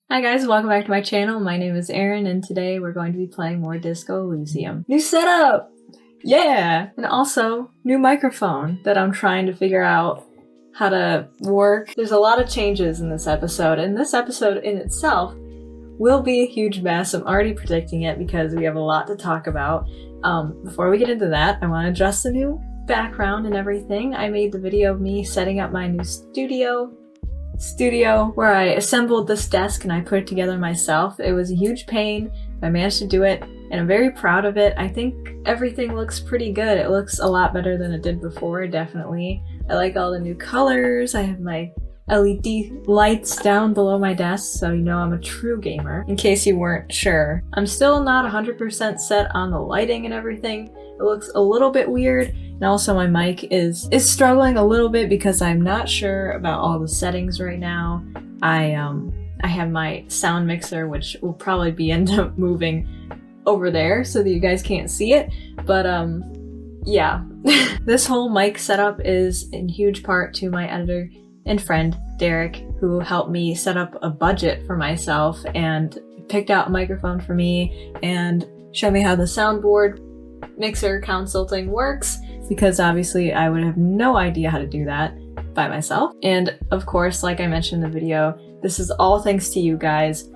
Hi guys, welcome back to my channel. My name is Erin and today we're going to be playing more Disco Elysium. New setup! Yeah! And also, new microphone that I'm trying to figure out how to work. There's a lot of changes in this episode, and this episode in itself will be a huge mess. I'm already predicting it because we have a lot to talk about. Before we get into that, I want to address the new background and everything. I made the video of me setting up my new studio where I assembled this desk and I put it together myself. It was a huge pain. I managed to do it and I'm very proud of it. I think everything looks pretty good. It looks a lot better than it did before, definitely. I like all the new colors. I have my LED lights down below my desk, so you know I'm a true gamer, in case you weren't sure. I'm still not 100% set on the lighting and everything. It looks a little bit weird, and also my mic is struggling a little bit because I'm not sure about all the settings right now. I have my sound mixer, which will probably end up moving over there so that you guys can't see it, but yeah. This whole mic setup is in huge part to my editor and friend, Derek, who helped me set up a budget for myself and picked out a microphone for me and showed me how the soundboard mixer console thing works, because obviously I would have no idea how to do that by myself. And of course, like I mentioned in the video, this is all thanks to you guys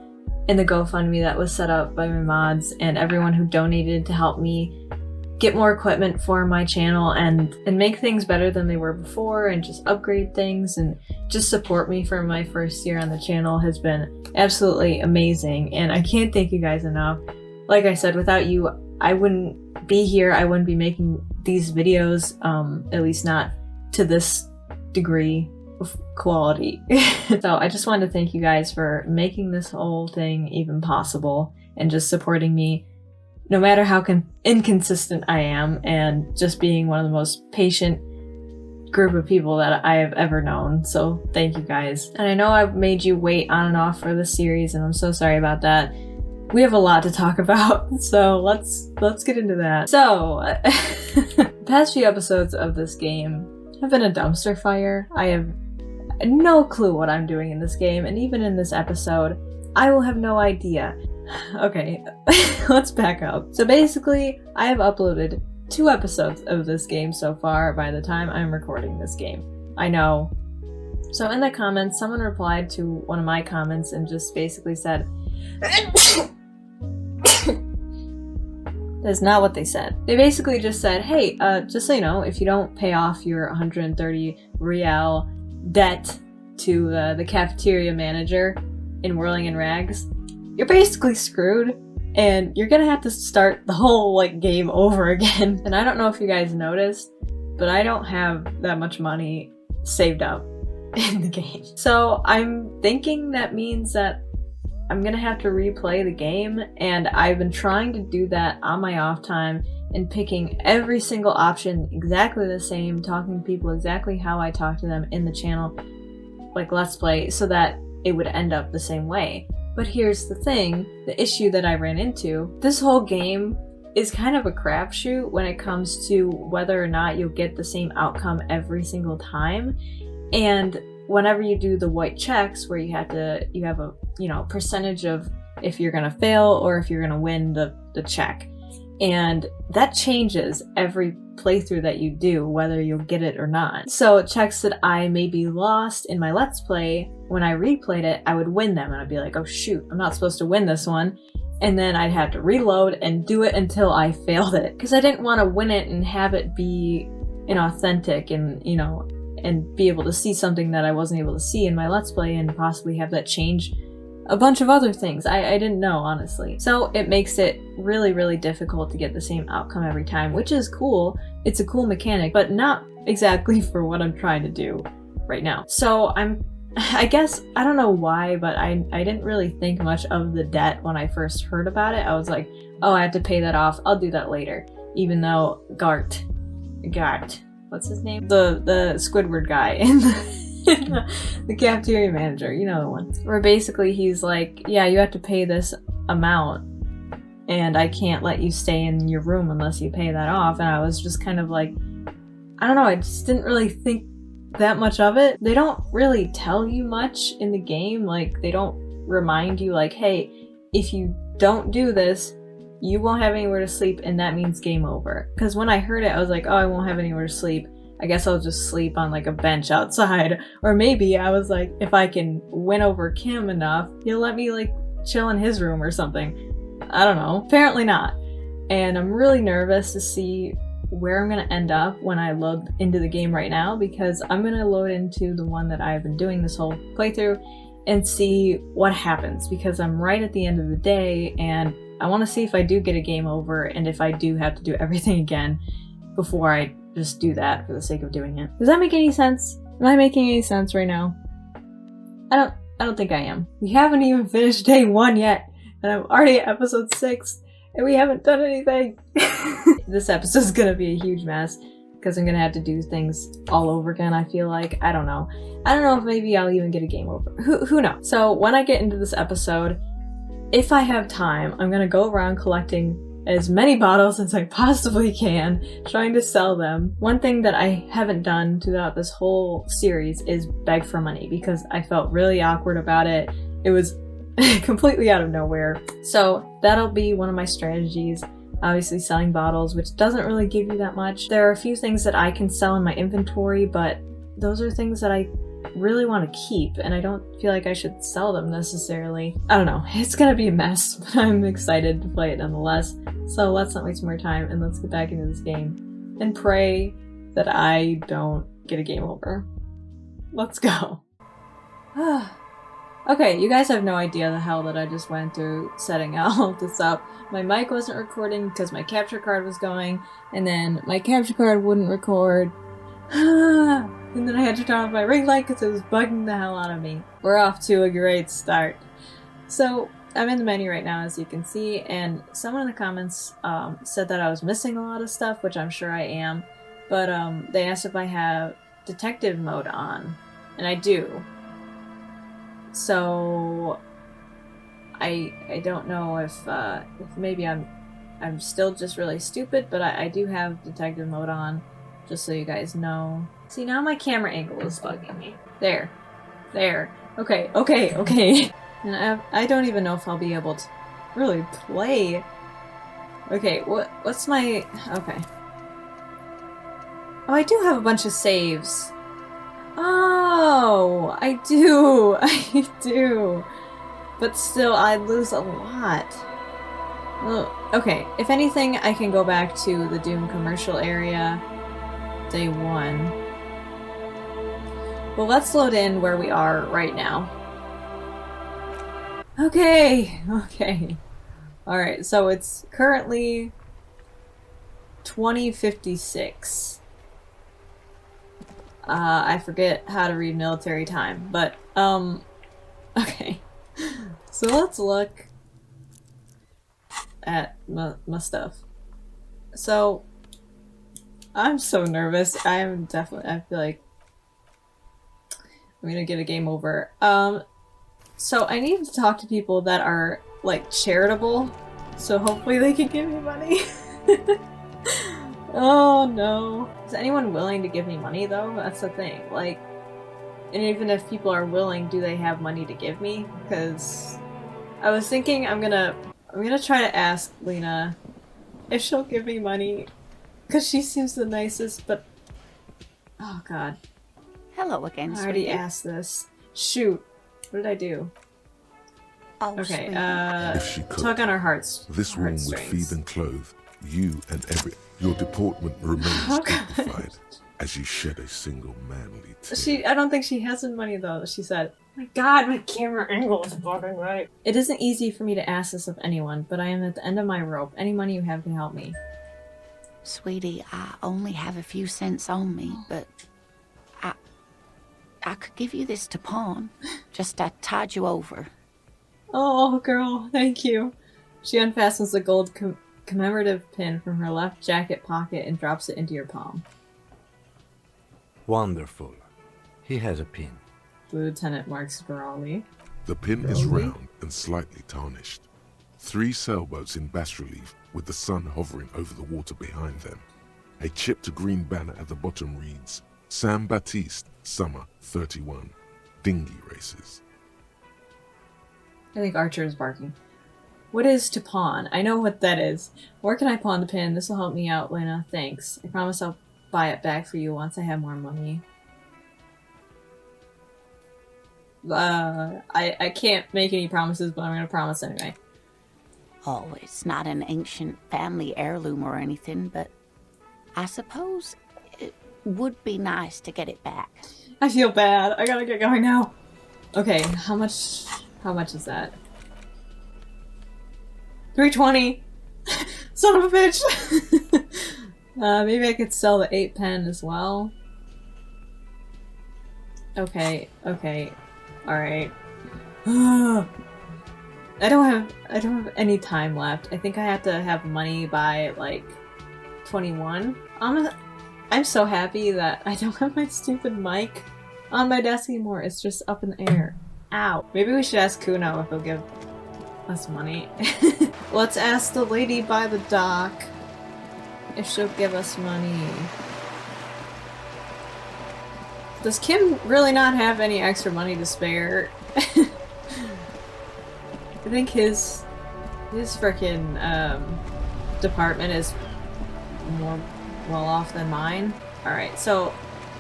and the GoFundMe that was set up by my mods and everyone who donated to help me get more equipment for my channel and make things better than they were before and just upgrade things and just support me for my first year on the channel has been absolutely amazing, and I can't thank you guys enough. Like I said, without you, I wouldn't be here. I wouldn't be making these videos, at least not to this degree of quality. So I just wanted to thank you guys for making this whole thing even possible and just supporting me no matter how inconsistent I am, and just being one of the most patient group of people that I have ever known. So thank you guys. And I know I've made you wait on and off for this series, and I'm so sorry about that. We have a lot to talk about, so let's get into that. So, the past few episodes of this game have been a dumpster fire. I have no clue what I'm doing in this game, and even in this episode, I will have no idea. Okay, let's back up. So basically, I have uploaded 2 episodes of this game so far by the time I'm recording this game. I know. So in the comments, someone replied to one of my comments and just basically said, that's not what they said. They basically just said, hey, just so you know, if you don't pay off your 130 real debt to the cafeteria manager in Whirling-in-Rags, you're basically screwed, and you're gonna have to start the whole game over again. And I don't know if you guys noticed, but I don't have that much money saved up in the game. So I'm thinking that means that I'm gonna have to replay the game, and I've been trying to do that on my off time and picking every single option exactly the same, talking to people exactly how I talk to them in the channel, like Let's Play, so that it would end up the same way. But here's the thing, the issue that I ran into. This whole game is kind of a crapshoot when it comes to whether or not you'll get the same outcome every single time. And whenever you do the white checks where you have a percentage of if you're gonna fail or if you're gonna win the check. And that changes every playthrough that you do, whether you'll get it or not. So checks that I maybe lost in my Let's Play, when I replayed it, I would win them and I'd be like, oh shoot, I'm not supposed to win this one. And then I'd have to reload and do it until I failed it. Because I didn't want to win it and have it be inauthentic and, and be able to see something that I wasn't able to see in my Let's Play and possibly have that change a bunch of other things. I didn't know, honestly. So it makes it really, really difficult to get the same outcome every time, which is cool. It's a cool mechanic, but not exactly for what I'm trying to do right now. So I guess, I don't know why, but I didn't really think much of the debt when I first heard about it. I was like, oh, I have to pay that off. I'll do that later. Even though Gart, what's his name? The Squidward guy in the cafeteria manager, you know the one. Where basically he's like, yeah, you have to pay this amount and I can't let you stay in your room unless you pay that off. And I was just kind of like, I don't know, I just didn't really think that much of it. They don't really tell you much in the game, like they don't remind you like, hey, if you don't do this, you won't have anywhere to sleep, and that means game over. Because when I heard it, I was like, oh, I won't have anywhere to sleep. I guess I'll just sleep on like a bench outside. Or maybe I was like, if I can win over Kim enough, he'll let me like chill in his room or something. I don't know. Apparently not. And I'm really nervous to see where I'm going to end up when I load into the game right now, because I'm going to load into the one that I've been doing this whole playthrough and see what happens, because I'm right at the end of the day and I want to see if I do get a game over and if I do have to do everything again before I just do that for the sake of doing it. Does that make any sense? Am I making any sense right now? I don't think I am. We haven't even finished day 1 yet, and I'm already at episode 6, and we haven't done anything. This episode's gonna be a huge mess, because I'm gonna have to do things all over again, I feel like. I don't know. I don't know if maybe I'll even get a game over. Who knows? So when I get into this episode, if I have time, I'm gonna go around collecting as many bottles as I possibly can, trying to sell them. One thing that I haven't done throughout this whole series is beg for money, because I felt really awkward about it. It was completely out of nowhere. So that'll be one of my strategies. Obviously selling bottles, which doesn't really give you that much. There are a few things that I can sell in my inventory, but those are things that I really want to keep, and I don't feel like I should sell them necessarily. I don't know. It's gonna be a mess, but I'm excited to play it nonetheless. So let's not waste more time and let's get back into this game and pray that I don't get a game over. Let's go. Okay, you guys have no idea the hell that I just went through setting all of this up. My mic wasn't recording because my capture card was going, and then my capture card wouldn't record. And then I had to turn off my ring light because it was bugging the hell out of me. We're off to a great start. So I'm in the menu right now, as you can see, and someone in the comments said that I was missing a lot of stuff, which I'm sure I am, but they asked if I have detective mode on, and I do. So I don't know if maybe I'm still just really stupid, but I do have detective mode on, just so you guys know. See, now my camera angle is bugging me. There. Okay. And I don't even know if I'll be able to really play. Okay, what's my... Okay. Oh, I do have a bunch of saves. Oh, I do. But still, I lose a lot. Well, okay, if anything, I can go back to the Doom commercial area. Day 1. Well, let's load in where we are right now. Okay. Alright, so it's currently 2056. I forget how to read military time, but, okay. So let's look at my stuff. So, I'm so nervous. I feel like I'm gonna get a game over. So I need to talk to people that are, like, charitable, so hopefully they can give me money. Oh no. Is anyone willing to give me money, though? That's the thing. Like, and even if people are willing, do they have money to give me? Because I was thinking I'm gonna try to ask Lena if she'll give me money, because she seems the nicest, but... Oh god. Hello again, I already sweetie. asked this. Shoot. What did I do? Oh, okay, sweetie. If she could, tug on our hearts. this woman would feed and clothe you and your deportment remains dignified as you shed a single manly tear. I don't think she has any money though, she said. My god, my camera angle is fucking right. It isn't easy for me to ask this of anyone, but I am at the end of my rope. Any money you have can help me. Sweetie, I only have a few cents on me, but I could give you this to pawn. Just I tied you over. Oh, girl, thank you. She unfastens the gold commemorative pin from her left jacket pocket and drops it into your palm. Wonderful. He has a pin. Lieutenant Mark Spirali. The pin is round and slightly tarnished. 3 sailboats in bas-relief with the sun hovering over the water behind them. A chipped green banner at the bottom reads, Sam Baptiste, Summer 31, Dinghy Races. I think Archer is barking. What is to pawn? I know what that is. Where can I pawn the pin? This will help me out, Lena. Thanks. I promise I'll buy it back for you once I have more money. I can't make any promises, but I'm gonna promise anyway. Oh, it's not an ancient family heirloom or anything, but I suppose it would be nice to get it back. I feel bad. I gotta get going now. Okay, how much is that? 320. Son of a bitch. Maybe I could sell the 8 pen as well. Okay. Alright. I don't have any time left. I think I have to have money by like 21. I'm so happy that I don't have my stupid mic on my desk anymore. It's just up in the air. Ow. Maybe we should ask Kuno if he'll give us money. Let's ask the lady by the dock if she'll give us money. Does Kim really not have any extra money to spare? I think his frickin' department is more well off than mine. Alright, so,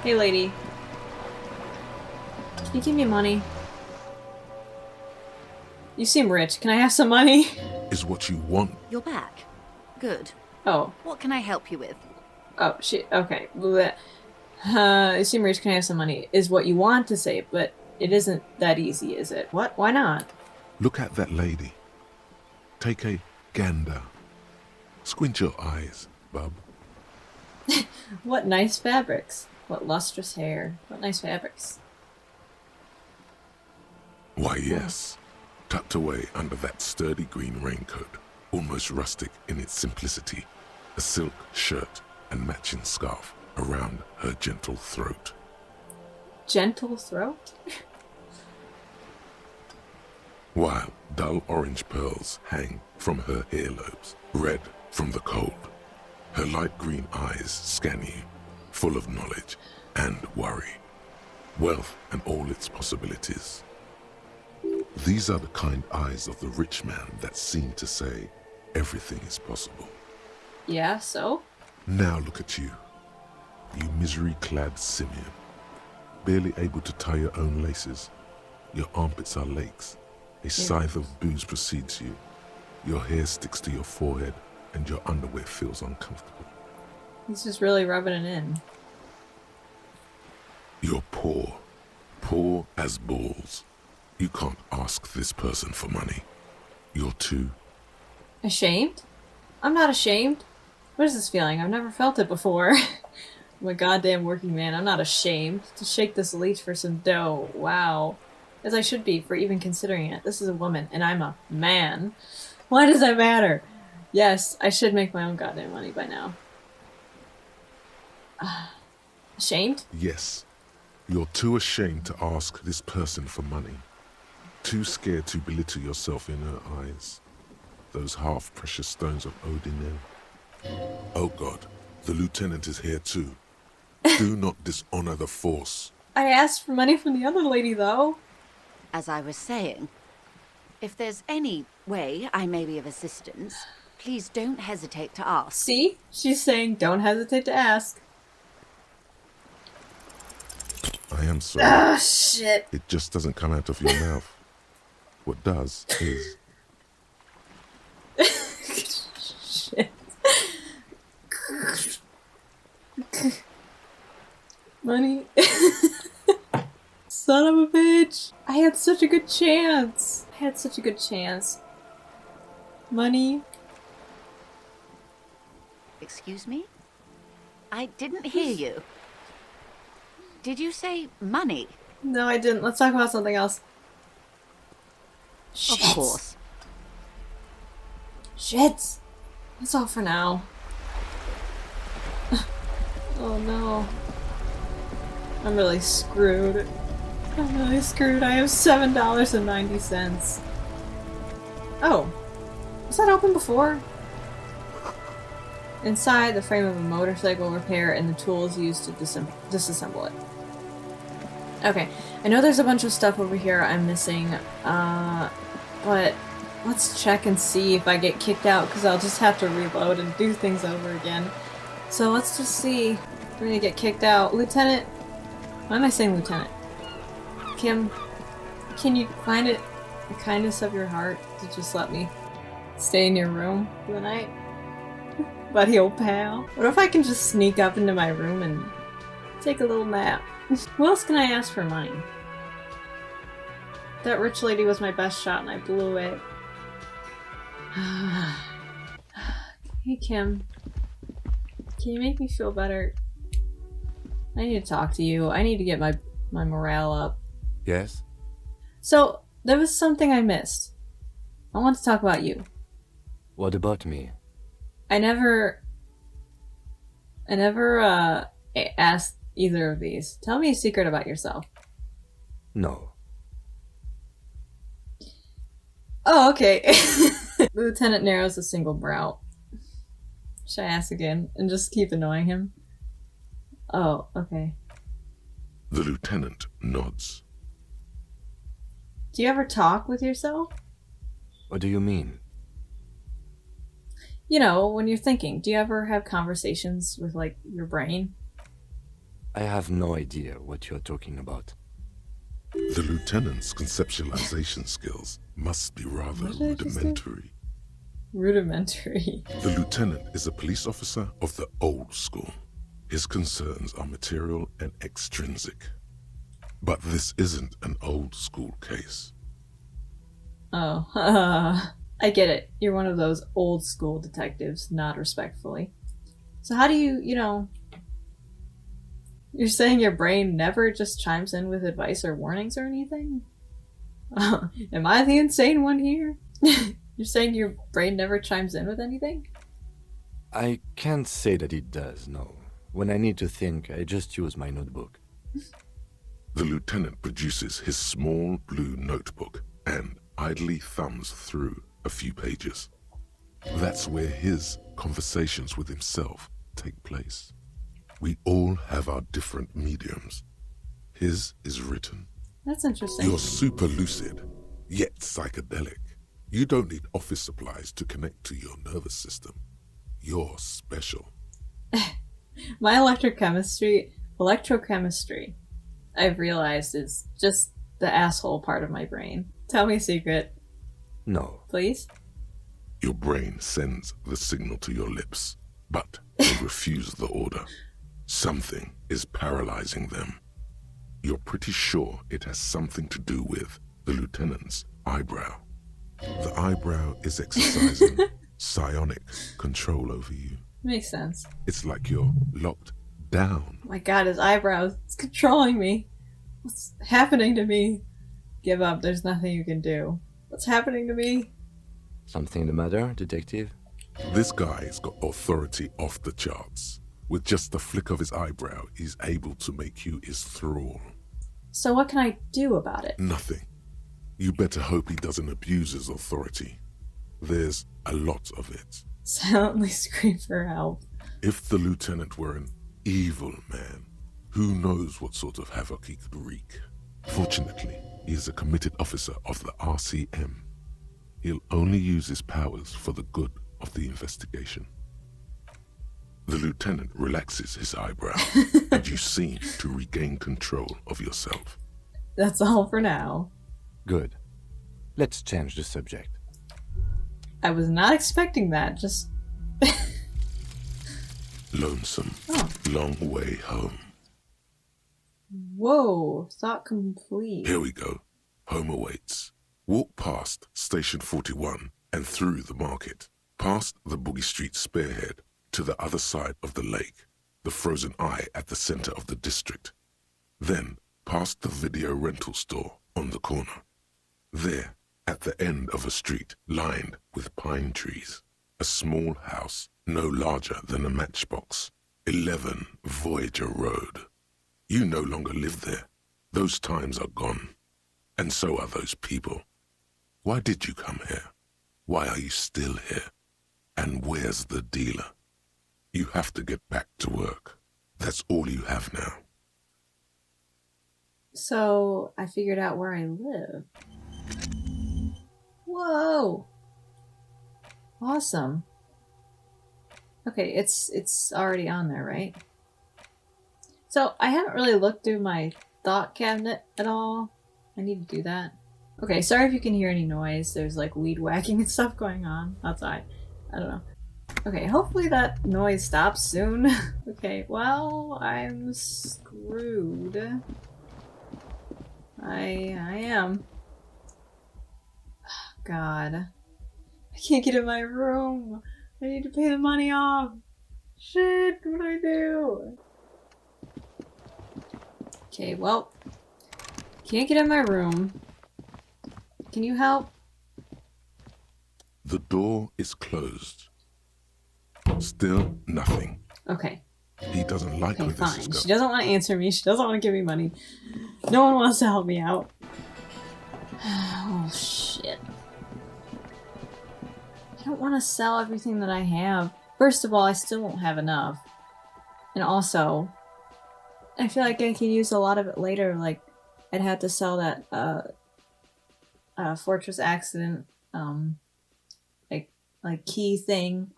hey lady. Can you give me money? You seem rich. Can I have some money? Is what you want. You're back. Good. Oh. What can I help you with? Oh, shit. Okay. You seem rich. Can I have some money? Is what you want to say, but it isn't that easy, is it? What? Why not? Look at that lady. Take a gander. Squint your eyes, bub. What nice fabrics. What lustrous hair. What nice fabrics. Why, yes. Tucked away under that sturdy green raincoat, almost rustic in its simplicity, a silk shirt and matching scarf around her gentle throat. Gentle throat? While dull orange pearls hang from her earlobes, red from the cold. Her light green eyes scan you, full of knowledge and worry, wealth and all its possibilities. These are the kind eyes of the rich man that seem to say everything is possible. Yeah, so? Now look at you, you misery-clad simian, barely able to tie your own laces. Your armpits are lakes. A scythe of booze precedes you. Your hair sticks to your forehead, and your underwear feels uncomfortable. He's just really rubbing it in. You're poor. Poor as balls. You can't ask this person for money. You're too... Ashamed? I'm not ashamed. What is this feeling? I've never felt it before. I'm a goddamn working man. I'm not ashamed to shake this leech for some dough. Wow. As I should be for even considering it. This is a woman, and I'm a man. Why does that matter? Yes, I should make my own goddamn money by now. Ashamed? Yes. You're too ashamed to ask this person for money. Too scared to belittle yourself in her eyes. Those half-precious stones of Odin. Oh God, the lieutenant is here too. Do not dishonor the force. I asked for money from the other lady, though. As I was saying, if there's any way I may be of assistance, please don't hesitate to ask. See? She's saying don't hesitate to ask. I am sorry. Ah, shit. It just doesn't come out of your mouth. What does is... Shit. Money. Son of a bitch. I had such a good chance. Money. Excuse me? I didn't hear you. Did you say money? No, I didn't. Let's talk about something else. Shit. Of course. Shit. That's all for now. Oh no. I'm really screwed. I have $7.90. Oh. Was that open before? Inside, the frame of a motorcycle repair and the tools used to disassemble it. Okay. I know there's a bunch of stuff over here I'm missing. But let's check and see if I get kicked out, because I'll just have to reload and do things over again. So let's just see if we're gonna get kicked out. Lieutenant? Why am I saying Lieutenant? Kim, can you find it the kindness of your heart to just let me stay in your room for the night? Buddy old pal. What if I can just sneak up into my room and take a little nap? Who else can I ask for money? That rich lady was my best shot and I blew it. Hey Kim. Can you make me feel better? I need to talk to you. I need to get my morale up. Yes? So, there was something I missed. I want to talk about you. What about me? I never asked either of these. Tell me a secret about yourself. No. Oh, okay. The lieutenant narrows a single brow. Should I ask again and just keep annoying him? Oh, okay. The lieutenant nods. Do you ever talk with yourself? What do you mean? You know, when you're thinking, do you ever have conversations with, like, your brain? I have no idea what you're talking about. The lieutenant's conceptualization skills must be rather What did I just do? rudimentary. Rudimentary. The lieutenant is a police officer of the old school. His concerns are material and extrinsic. But this isn't an old school case. Oh, I get it. You're one of those old school detectives, not respectfully. So how do you, you're saying your brain never just chimes in with advice or warnings or anything? Am I the insane one here? You're saying your brain never chimes in with anything? I can't say that it does, no. When I need to think, I just use my notebook. The lieutenant produces his small blue notebook and idly thumbs through a few pages. That's where his conversations with himself take place. We all have our different mediums. His is written. That's interesting. You're super lucid, yet psychedelic. You don't need office supplies to connect to your nervous system. You're special. My electrochemistry, I've realized, is just the asshole part of my brain. Tell me a secret, No. please. Your brain sends the signal to your lips, but they refuse the order. Something is paralyzing them. You're pretty sure it has something to do with the lieutenant's eyebrow. The eyebrow is exercising psionic control over you. Makes sense. It's like you're locked down. My god, his eyebrows. It's controlling me. What's happening to me? Give up. There's nothing you can do. What's happening to me? Something the matter, detective? This guy's got authority off the charts. With just the flick of his eyebrow, he's able to make you his thrall. So what can I do about it? Nothing. You better hope he doesn't abuse his authority. There's a lot of it. Silently scream for help. If the lieutenant were an evil man, who knows what sort of havoc he could wreak. Fortunately, he is a committed officer of the RCM. He'll only use his powers for the good of the investigation. The lieutenant relaxes his eyebrow, and you seem to regain control of yourself. That's all for now. Good. Let's change the subject. I was not expecting that, just... Lonesome, long way home. Whoa, thought complete. Here we go. Home awaits. Walk past Station 41 and through the market, past the Boogie Street spearhead to the other side of the lake, the frozen eye at the center of the district. Then past the video rental store on the corner. There, at the end of a street lined with pine trees, a small house no larger than a matchbox, 11 Voyager Road. You no longer live there. Those times are gone. And so are those people. Why did you come here? Why are you still here? And where's the dealer? You have to get back to work. That's all you have now. So, I figured out where I live. Whoa! Awesome. Okay, it's already on there, right? So, I haven't really looked through my thought cabinet at all. I need to do that. Okay, sorry if you can hear any noise. There's like weed whacking and stuff going on outside. I don't know. Okay, hopefully that noise stops soon. Okay, well, I'm screwed. I am. God. I can't get in my room. I need to pay the money off. Shit, what do I do? Okay, well, can't get in my room. Can you help? The door is closed. Still nothing. Okay. He doesn't like Okay, where this fine. is She going. doesn't want to answer me. She doesn't want to give me money. No one wants to help me out. Oh, shit. I don't want to sell everything that I have. First of all, I still won't have enough. And also, I feel like I can use a lot of it later. Like, I'd have to sell that, Fortress Accident, like key thing.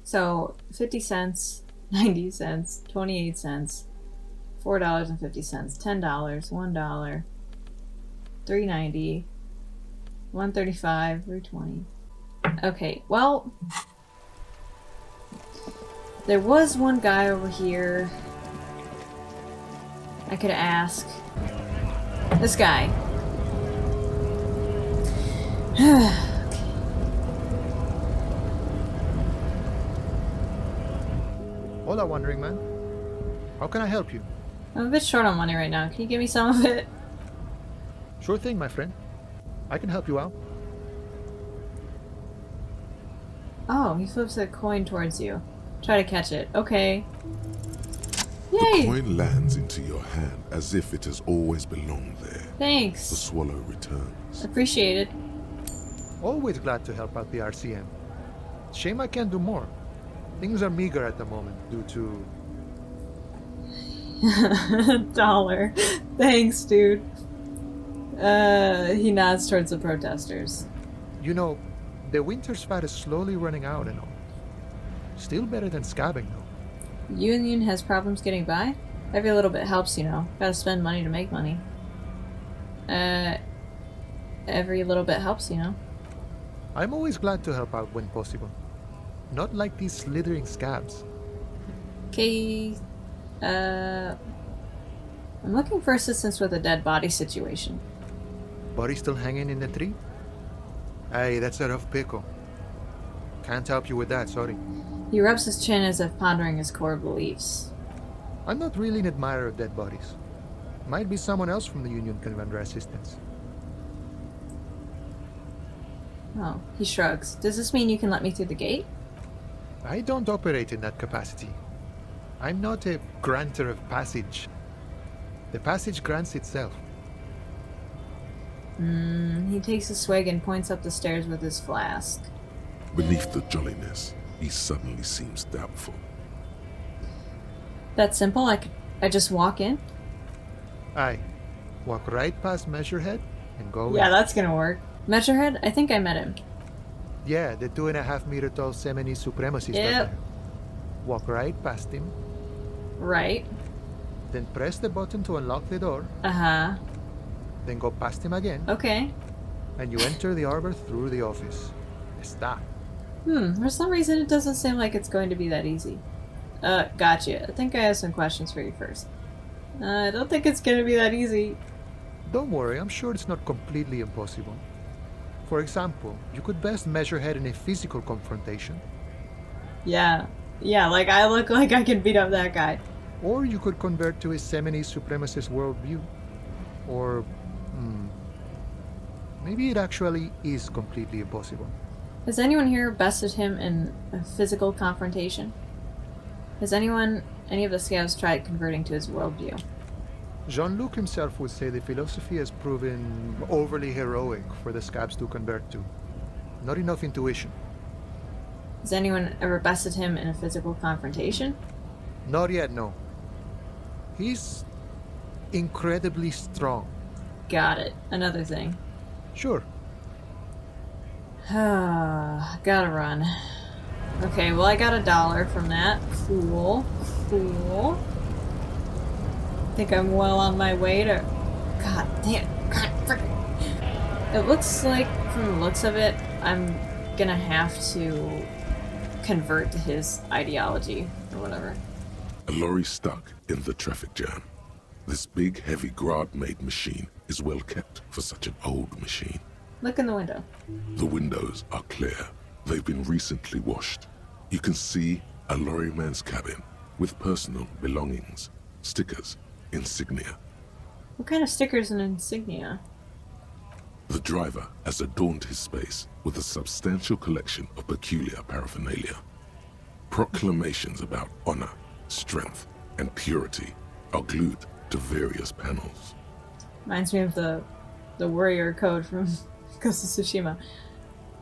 So, 50 cents, 90 cents, 28 cents, $4.50, $10, $1, $3.90, $1.35, $3.20. Okay, well, there was one guy over here I could ask. This guy. Hola, Wandering Man. How can I help you? I'm a bit short on money right now. Can you give me some of it? Sure thing, my friend. I can help you out. Oh, he flips a coin towards you. Try to catch it. Okay. The Yay! coin lands into your hand as if it has always belonged there. The Thanks. swallow returns. Appreciate it. Always glad to help out the RCM. Shame I can't do more. Things are meager at the moment due to... $1. Thanks, dude. He nods towards the protesters. You know, the winter's fat is slowly running out and all. Still better than scabbing, though. Union has problems getting by? Every little bit helps, you know. Gotta spend money to make money. Every little bit helps, you know. I'm always glad to help out when possible. Not like these slithering scabs. Okay, I'm looking for assistance with a dead body situation. Body still hanging in the tree? Hey, that's a rough pickle. Can't help you with that, sorry. He rubs his chin as if pondering his core beliefs. I'm not really an admirer of dead bodies. Might be someone else from the Union can render assistance. Oh, he shrugs. Does this mean you can let me through the gate? I don't operate in that capacity. I'm not a granter of passage. The passage grants itself. He takes a swig and points up the stairs with his flask. Beneath the jolliness, he suddenly seems doubtful. That's simple. I just walk in? Aye. Walk right past Measurehead and go Yeah, in. that's gonna work. Measurehead? I think I met him. Yeah, the 2.5 meter tall Semini supremacist Yep. up there. Walk right past him, Right. then press the button to unlock the door, Uh-huh. then go past him again, Okay. and you enter the arbor through the office. Está. For some reason it doesn't seem like it's going to be that easy. Gotcha. I think I have some questions for you first. I don't think it's gonna be that easy. Don't worry, I'm sure it's not completely impossible. For example, you could best Measurehead in a physical confrontation, Yeah. Yeah, like I look like I can beat up that guy. or you could convert to a Semini supremacist worldview. Or, maybe it actually is completely impossible. Has anyone here bested him in a physical confrontation? Has any of the scouts tried converting to his worldview? Jean-Luc himself would say the philosophy has proven overly heroic for the scabs to convert to. Not enough intuition. Has anyone ever bested him in a physical confrontation? Not yet, no. He's incredibly strong. Got it. Another thing. Sure. Gotta run. Okay, well I got $1 from that. Cool. Cool. Think I'm well on my way to... God damn. God frickin'. It looks like, from the looks of it, I'm gonna have to convert to his ideology or whatever. A lorry stuck in the traffic jam. This big, heavy Grad-made machine is well kept for such an old machine. Look in the window. The windows are clear. They've been recently washed. You can see a lorryman's cabin with personal belongings, stickers, insignia. What kind of stickers and insignia? The driver has adorned his space with a substantial collection of peculiar paraphernalia. Proclamations about honor, strength, and purity are glued to various panels. Reminds me of the warrior code from Ghost of Tsushima.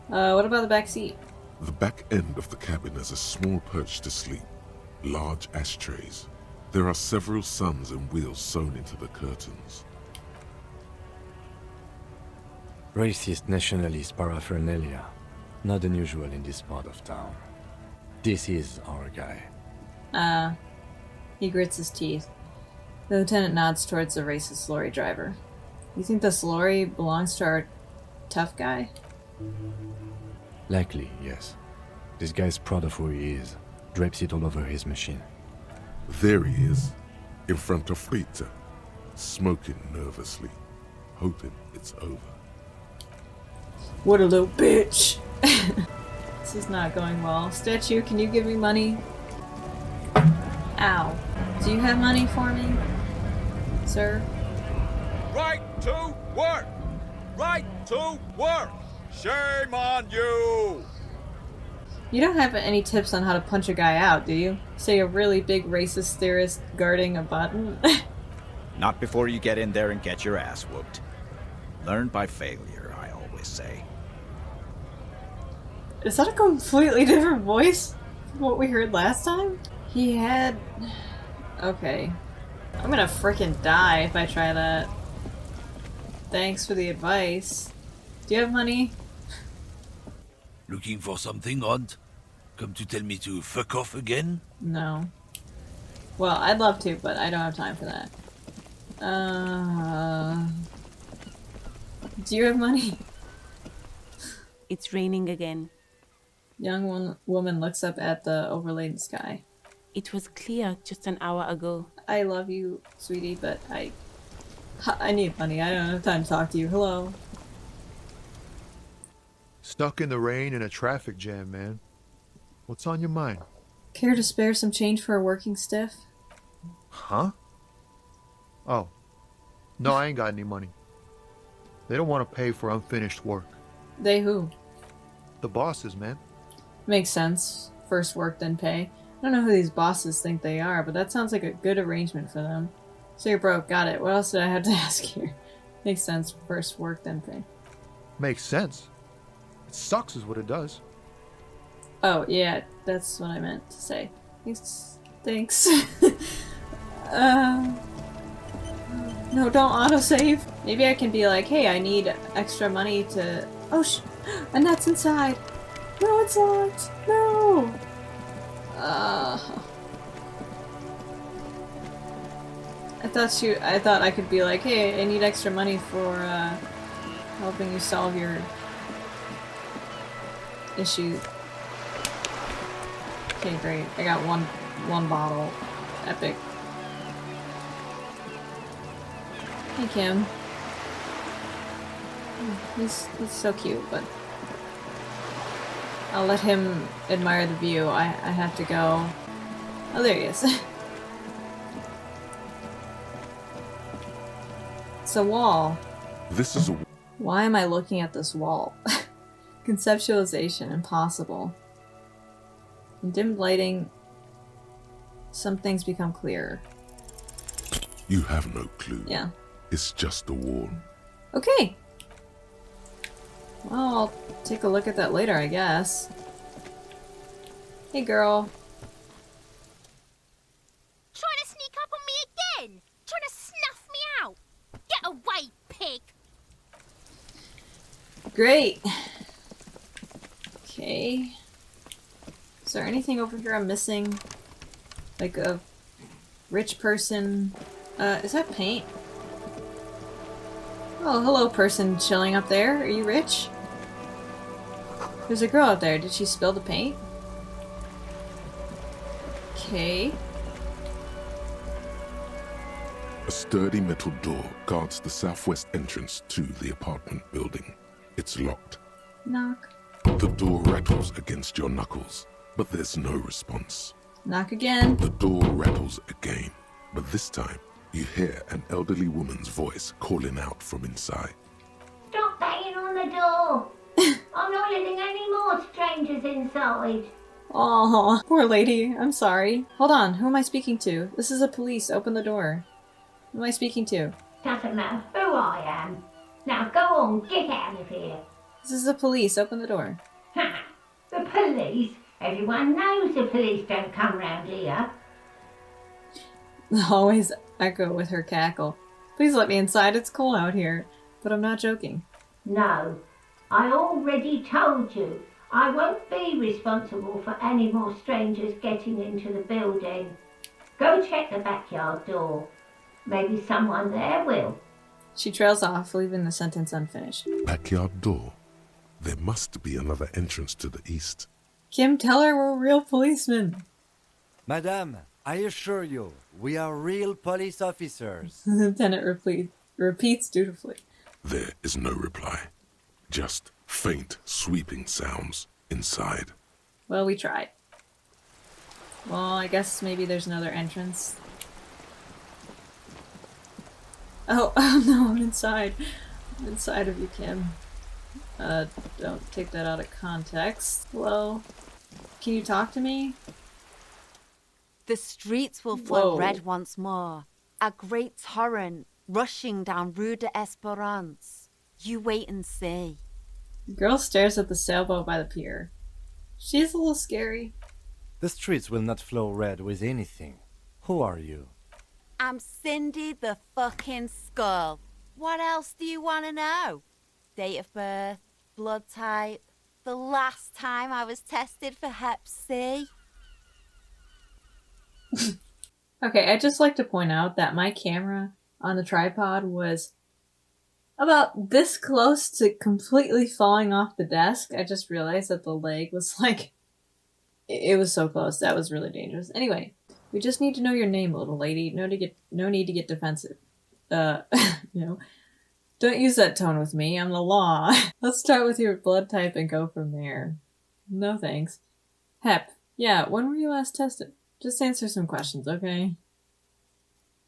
What about the back seat? The back end of the cabin has a small perch to sleep, large ashtrays. There are several suns and wheels sewn into the curtains. Racist nationalist paraphernalia. Not unusual in this part of town. This is our guy. He grits his teeth. The lieutenant nods towards the racist lorry driver. You think this lorry belongs to our tough guy? Likely, yes. This guy's proud of who he is. Drapes it all over his machine. There he is, in front of Rita, smoking nervously, hoping it's over. What a little bitch! This is not going well. Statue, can you give me money? Ow. Do you have money for me, sir? Right to work! Right to work! Shame on you! You don't have any tips on how to punch a guy out, do you? Say a really big racist theorist guarding a button? Not before you get in there and get your ass whooped. Learn by failure, I always say. Is that a completely different voice from what we heard last time? He had... Okay. I'm gonna frickin' die if I try that. Thanks for the advice. Do you have money? Looking for something, Hunt? Come to tell me to fuck off again? No. Well, I'd love to, but I don't have time for that. Do you have money? It's raining again. Young woman looks up at the overlaid sky. It was clear just an hour ago. I love you, sweetie, but I need money. I don't have time to talk to you. Hello. Stuck in the rain in a traffic jam, man. What's on your mind? Care to spare some change for a working stiff? Huh? Oh. No, I ain't got any money. They don't want to pay for unfinished work. They who? The bosses, man. Makes sense. First work, then pay. I don't know who these bosses think they are, but that sounds like a good arrangement for them. So you're broke, got it. What else did I have to ask here? Makes sense. First work, then pay. Makes sense. It sucks is what it does. Oh, yeah, that's what I meant to say. Thanks. No, don't autosave. Maybe I can be like, hey, I need extra money to... Oh, and that's inside. No, it's locked. No. I thought I could be like, hey, I need extra money for helping you solve your issue. Okay, great. I got one bottle. Epic. Hey, Kim. He's so cute, but I'll let him admire the view. I have to go. Oh, there he is. It's a wall. This is a... Why am I looking at this wall? Conceptualization, impossible. In dim lighting, some things become clearer. You have no clue. Yeah. It's just a wall. Okay. Well, I'll take a look at that later, I guess. Hey, girl. Trying to sneak up on me again? Trying to snuff me out? Get away, pig! Great. Okay. Is there anything over here I'm missing? Like a rich person? Is that paint? Oh, hello person chilling up there. Are you rich? There's a girl up there. Did she spill the paint? Okay. A sturdy metal door guards the southwest entrance to the apartment building. It's locked. Knock. The door rattles against your knuckles, but there's no response. Knock again. The door rattles again, but this time you hear an elderly woman's voice calling out from inside. Stop banging on the door. I'm not letting any more strangers inside. Aw, poor lady. I'm sorry. Hold on. Who am I speaking to? This is the police. Open the door. Who am I speaking to? Doesn't matter who I am. Now go on, get out of here. This is the police. Open the door. Ha! The police? Everyone knows the police don't come round here. Always echo with her cackle. Please let me inside. It's cold out here. But I'm not joking. No, I already told you. I won't be responsible for any more strangers getting into the building. Go check the backyard door. Maybe someone there will. She trails off, leaving the sentence unfinished. Backyard door. There must be another entrance to the east. Kim, tell her we're real policemen. Madame, I assure you, we are real police officers. The lieutenant repeats dutifully. There is no reply. Just faint, sweeping sounds inside. Well, we tried. Well, I guess maybe there's another entrance. Oh no, I'm inside. I'm inside of you, Kim. Don't take that out of context. Hello? Can you talk to me? The streets will flow Whoa. red once more. A great torrent rushing down Rue de Esperance. You wait and see. The girl stares at the sailboat by the pier. She's a little scary. The streets will not flow red with anything. Who are you? I'm Cindy the fucking Skull. What else do you want to know? Date of birth, blood type, the last time I was tested for Hep C. Okay, I'd just like to point out that my camera on the tripod was about this close to completely falling off the desk. I just realized that the leg was like... It was so close. That was really dangerous. Anyway, we just need to know your name, little lady. No need to get defensive. You know, don't use that tone with me. I'm the law. Let's start with your blood type and go from there. No thanks. Hep. Yeah, when were you last tested? Just answer some questions, okay?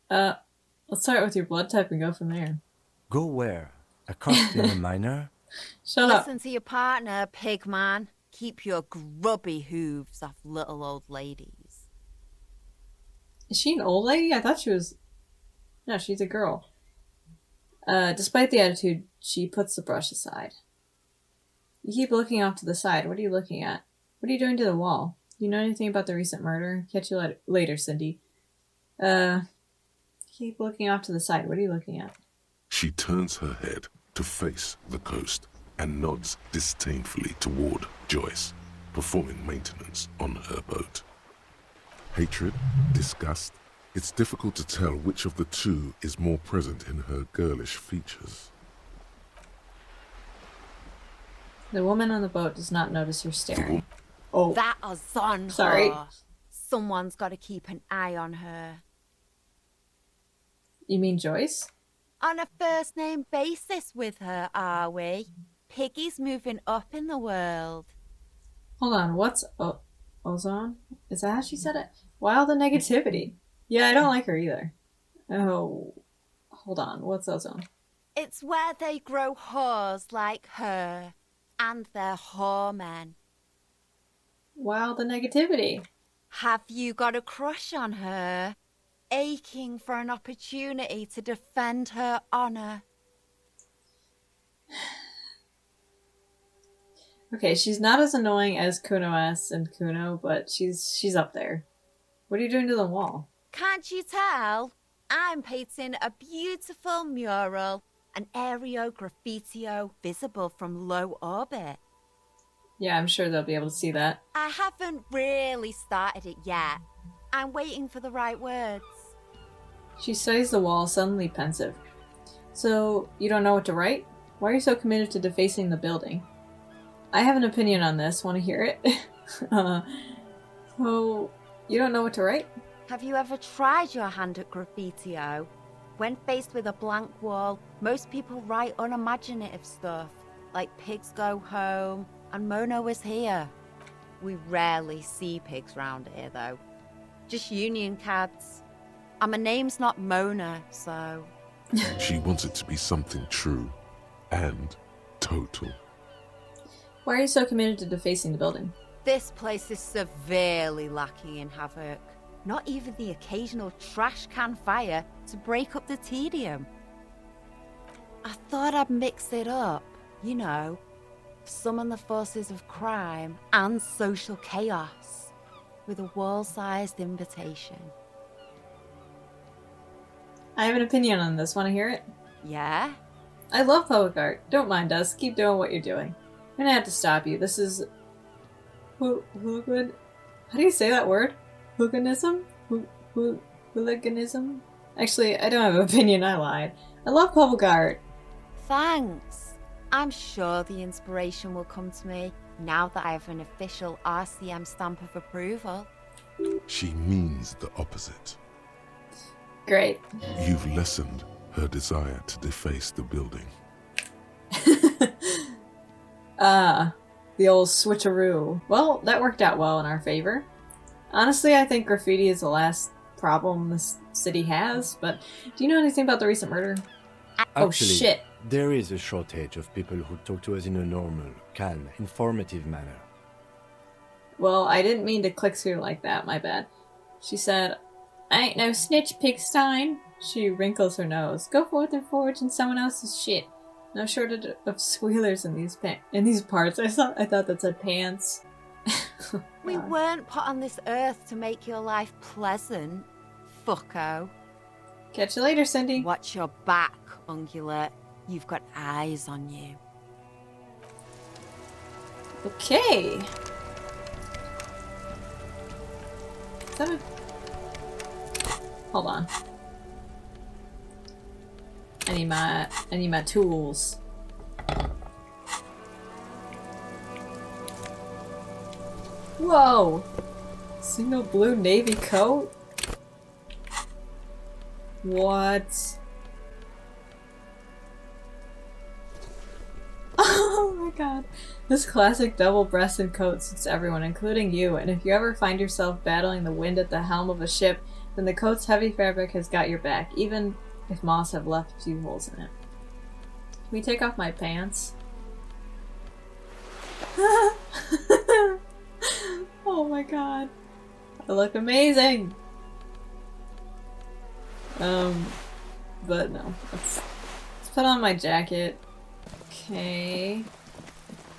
Let's start with your blood type and go from there. Go where? Accosting a minor? Shut up. Listen to your partner, pig man. Keep your grubby hooves off little old ladies. Is she an old lady? I thought she was... No, she's a girl. Despite the attitude, she puts the brush aside. You keep looking off to the side. What are you looking at? What are you doing to the wall? Do you know anything about the recent murder? Catch you later, Cindy. Keep looking off to the side. What are you looking at? She turns her head to face the coast and nods disdainfully toward Joyce, performing maintenance on her boat. Hatred, disgust, it's difficult to tell which of the two is more present in her girlish features. The woman on the boat does not notice her staring. Oh, That is on sorry. her. Someone's got to keep an eye on her. You mean Joyce? On a first name basis with her, are we? Piggy's moving up in the world. Hold on, what's ozone? Is that how she said it? Wow, the negativity. Yeah, I don't like her either. Oh, hold on, what's ozone? It's where they grow whores like her. And they're whoremen. Wow, the negativity. Have you got a crush on her? Aching for an opportunity to defend her honor. Okay, she's not as annoying as Kuno S and Kuno, but she's up there. What are you doing to the wall? Can't you tell? I'm painting a beautiful mural, an aereo graffitio visible from low orbit. Yeah, I'm sure they'll be able to see that. I haven't really started it yet. I'm waiting for the right words. She studies the wall, suddenly pensive. So, you don't know what to write? Why are you so committed to defacing the building? I have an opinion on this. Want to hear it? So, you don't know what to write? Have you ever tried your hand at graffiti-o? When faced with a blank wall, most people write unimaginative stuff, like pigs go home and Mona was here. We rarely see pigs round here, though. Just union cards. And my name's not Mona, so... She wants it to be something true and total. Why are you so committed to defacing the building? This place is severely lacking in havoc. Not even the occasional trash can fire to break up the tedium. I thought I'd mix it up, you know, summon the forces of crime and social chaos with a wall-sized invitation. I have an opinion on this. Want to hear it? Yeah? I love public art. Don't mind us. Keep doing what you're doing. I'm gonna have to stop you. This is... Hooligan? How do you say that word? Hooliganism? Hooliganism? Actually, I don't have an opinion. I lied. I love public art. Thanks. I'm sure the inspiration will come to me now that I have an official RCM stamp of approval. She means the opposite. Great. You've lessened her desire to deface the building. The old switcheroo. Well, that worked out well in our favor. Honestly, I think graffiti is the last problem this city has, but do you know anything about the recent murder? Actually, oh shit. There is a shortage of people who talk to us in a normal, calm, informative manner. Well, I didn't mean to click through like that, my bad. She said, I ain't no snitch, Pigstein. She wrinkles her nose. Go forth and forage in someone else's shit. No shortage of squealers in these parts. I thought that said pants. We weren't put on this earth to make your life pleasant, fucko. Catch you later, Cindy. Watch your back, ungulate. You've got eyes on you. Okay. Is that a... Hold on. I need my tools. Whoa! Single blue navy coat? What? Oh my god. This classic double-breasted coat suits everyone, including you, and if you ever find yourself battling the wind at the helm of a ship, then the coat's heavy fabric has got your back, even if moths have left a few holes in it. Can we take off my pants? Oh my god. I look amazing! But no. Let's put on my jacket. Okay.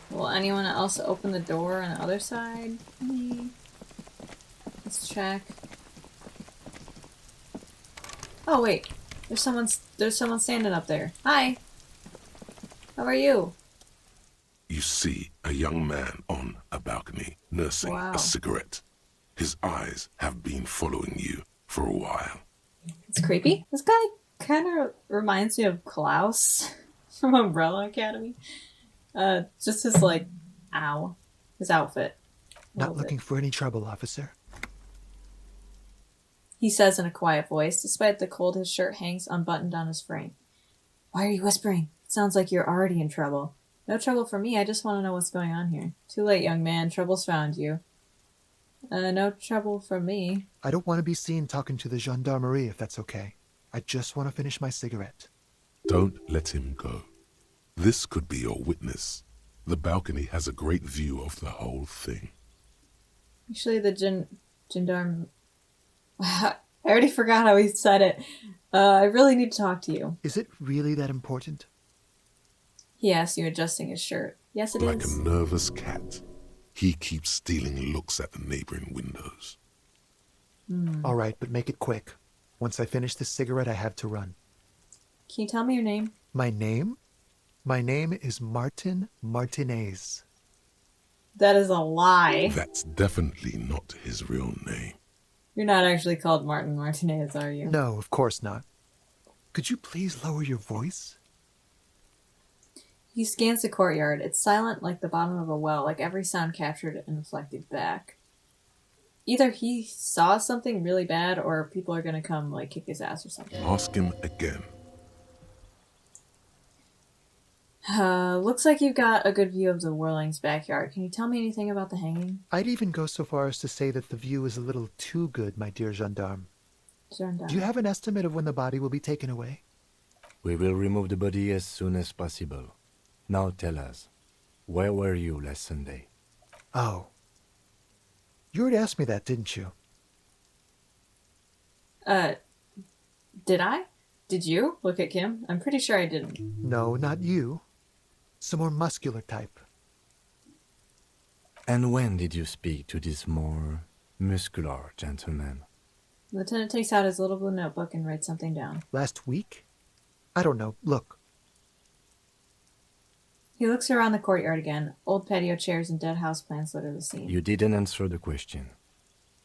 Will anyone else open the door on the other side? Me. Let's check. Oh wait. There's someone standing up there. Hi. How are you? You see a young man on a balcony nursing a cigarette. His eyes have been following you for a while. It's creepy. This guy kind of reminds me of Klaus from Umbrella Academy. Just his his outfit. Not looking for any trouble, officer. He says in a quiet voice, despite the cold his shirt hangs unbuttoned on his frame. Why are you whispering? It sounds like you're already in trouble. No trouble for me, I just want to know what's going on here. Too late, young man. Trouble's found you. No trouble from me. I don't want to be seen talking to the gendarmerie, if that's okay. I just want to finish my cigarette. Don't let him go. This could be your witness. The balcony has a great view of the whole thing. Actually, the gendarme... I already forgot how he said it. I really need to talk to you. Is it really that important? He asks you, adjusting his shirt. Yes, it is. Like a nervous cat, he keeps stealing looks at the neighboring windows. All right, but make it quick. Once I finish this cigarette, I have to run. Can you tell me your name? My name? My name is Martin Martinez. That is a lie. That's definitely not his real name. You're not actually called Martin Martinez, are you? No, of course not. Could you please lower your voice? He scans the courtyard. It's silent like the bottom of a well, like every sound captured and reflected back. Either he saw something really bad, or people are gonna come, like, kick his ass or something. Ask him again. Looks like you've got a good view of the Whirling's backyard. Can you tell me anything about the hanging? I'd even go so far as to say that the view is a little too good, my dear gendarme. Gendarme. Do you have an estimate of when the body will be taken away? We will remove the body as soon as possible. Now tell us, where were you last Sunday? Oh. You already asked me that, didn't you? Did I? Did you? Look at Kim. I'm pretty sure I didn't. No, not you. Some more muscular type. And when did you speak to this more muscular gentleman? The lieutenant takes out his little blue notebook and writes something down. Last week? I don't know. Look. He looks around the courtyard again. Old patio chairs and dead house plants litter the scene. You didn't answer the question.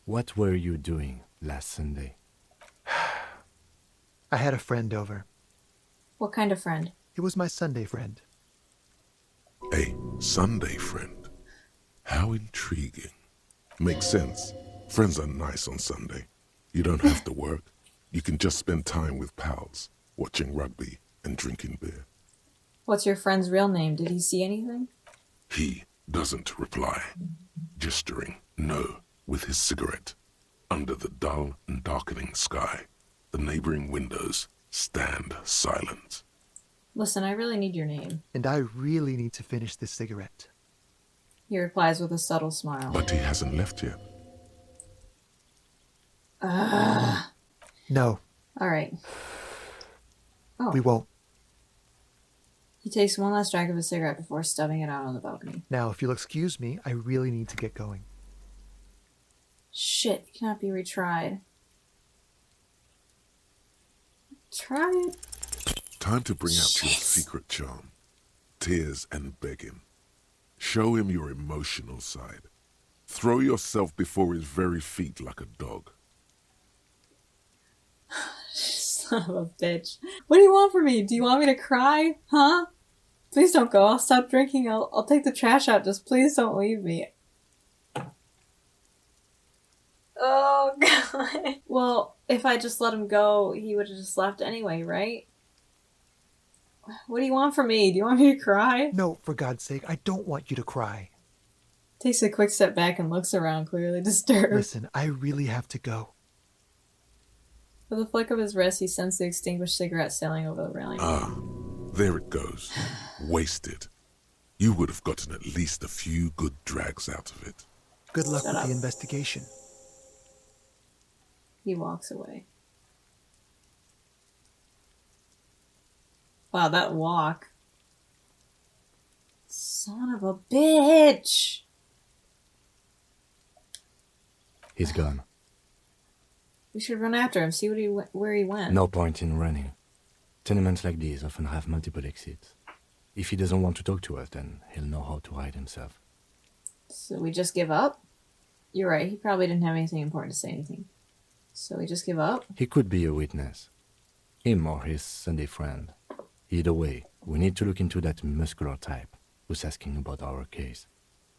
What were you doing last Sunday? I had a friend over. What kind of friend? It was my Sunday friend. A Sunday friend. How intriguing. Makes sense. Friends are nice on Sunday. You don't have to work. You can just spend time with pals, watching rugby and drinking beer. What's your friend's real name? Did he see anything? He doesn't reply, gesturing no with his cigarette. Under the dull and darkening sky, the neighboring windows stand silent. Listen, I really need your name. And I really need to finish this cigarette. He replies with a subtle smile. But he hasn't left yet. No. All right. Oh. We won't. He takes one last drag of his cigarette before stubbing it out on the balcony. Now, if you'll excuse me, I really need to get going. Shit, it cannot be retried. Try it. Time to bring out your secret charm. Tears and begging. Show him your emotional side. Throw yourself before his very feet like a dog. Son of a bitch. What do you want from me? Do you want me to cry? Huh? Please don't go. I'll stop drinking. I'll take the trash out. Just please don't leave me. Oh, God. Well, if I just let him go, he would have just left anyway, right? What do you want from me? Do you want me to cry? No, for God's sake, I don't want you to cry. Takes a quick step back and looks around, clearly disturbed. Listen, I really have to go. With a flick of his wrist, he sends the extinguished cigarette sailing over the railing. Ah, there it goes. Wasted. You would have gotten at least a few good drags out of it. Good luck Shut with up. the investigation. He walks away. Wow, that walk. Son of a bitch! He's gone. We should run after him, see where he went. No point in running. Tenements like these often have multiple exits. If he doesn't want to talk to us, then he'll know how to hide himself. So we just give up? You're right, he probably didn't have anything important to say anything. So we just give up? He could be a witness. Him or his Sunday friend. Either way, we need to look into that muscular type who's asking about our case.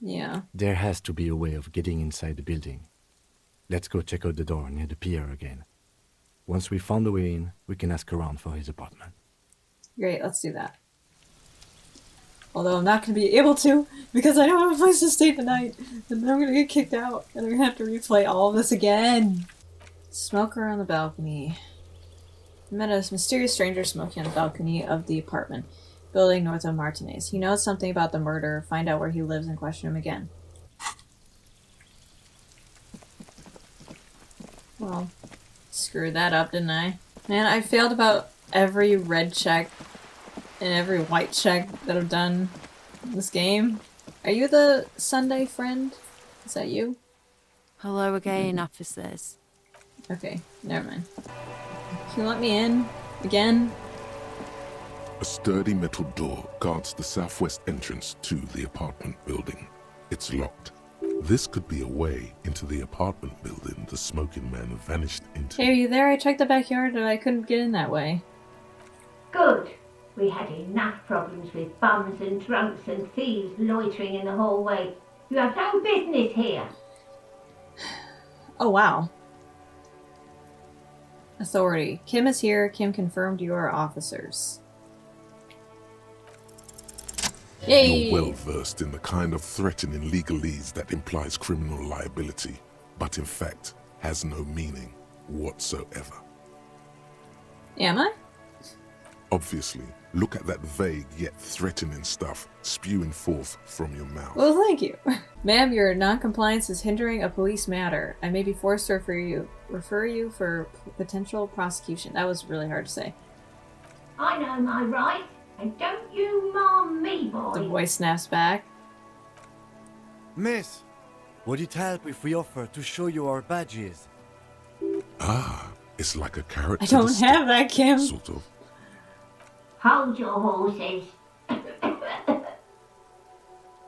Yeah. There has to be a way of getting inside the building. Let's go check out the door near the pier again. Once we found a way in, we can ask around for his apartment. Great, let's do that. Although I'm not going to be able to, because I don't have a place to stay tonight. And then I'm going to get kicked out, and I'm going to have to replay all of this again. Smoker on the balcony. I met a mysterious stranger smoking on the balcony of the apartment building north of Martinez. He knows something about the murder. Find out where he lives and question him again. Well, screwed that up, didn't I? Man, I failed about every red check and every white check that I've done in this game. Are you the Sunday friend? Is that you? Hello again, officers. Okay, never mind. Can you let me in? Again? A sturdy metal door guards the southwest entrance to the apartment building. It's locked. This could be a way into the apartment building the smoking man vanished into. Hey, are you there? I checked the backyard and I couldn't get in that way. Good. We had enough problems with bums and drunks and thieves loitering in the hallway. You have no business here. Oh, wow. Authority. Kim is here. Kim confirmed you are officers. Yay! You're well versed in the kind of threatening legalese that implies criminal liability, but in fact has no meaning whatsoever. Am I? Obviously, look at that vague yet threatening stuff spewing forth from your mouth. Well, thank you. Ma'am, your non-compliance is hindering a police matter. I may be forced to refer you for potential prosecution. That was really hard to say. I know my rights, and don't you mom me, boy. The voice snaps back. Miss, would it help if we offer to show you our badges? Ah, it's like a carrot. I to the don't stick, have that, Kim. Sort of. Hold your horses.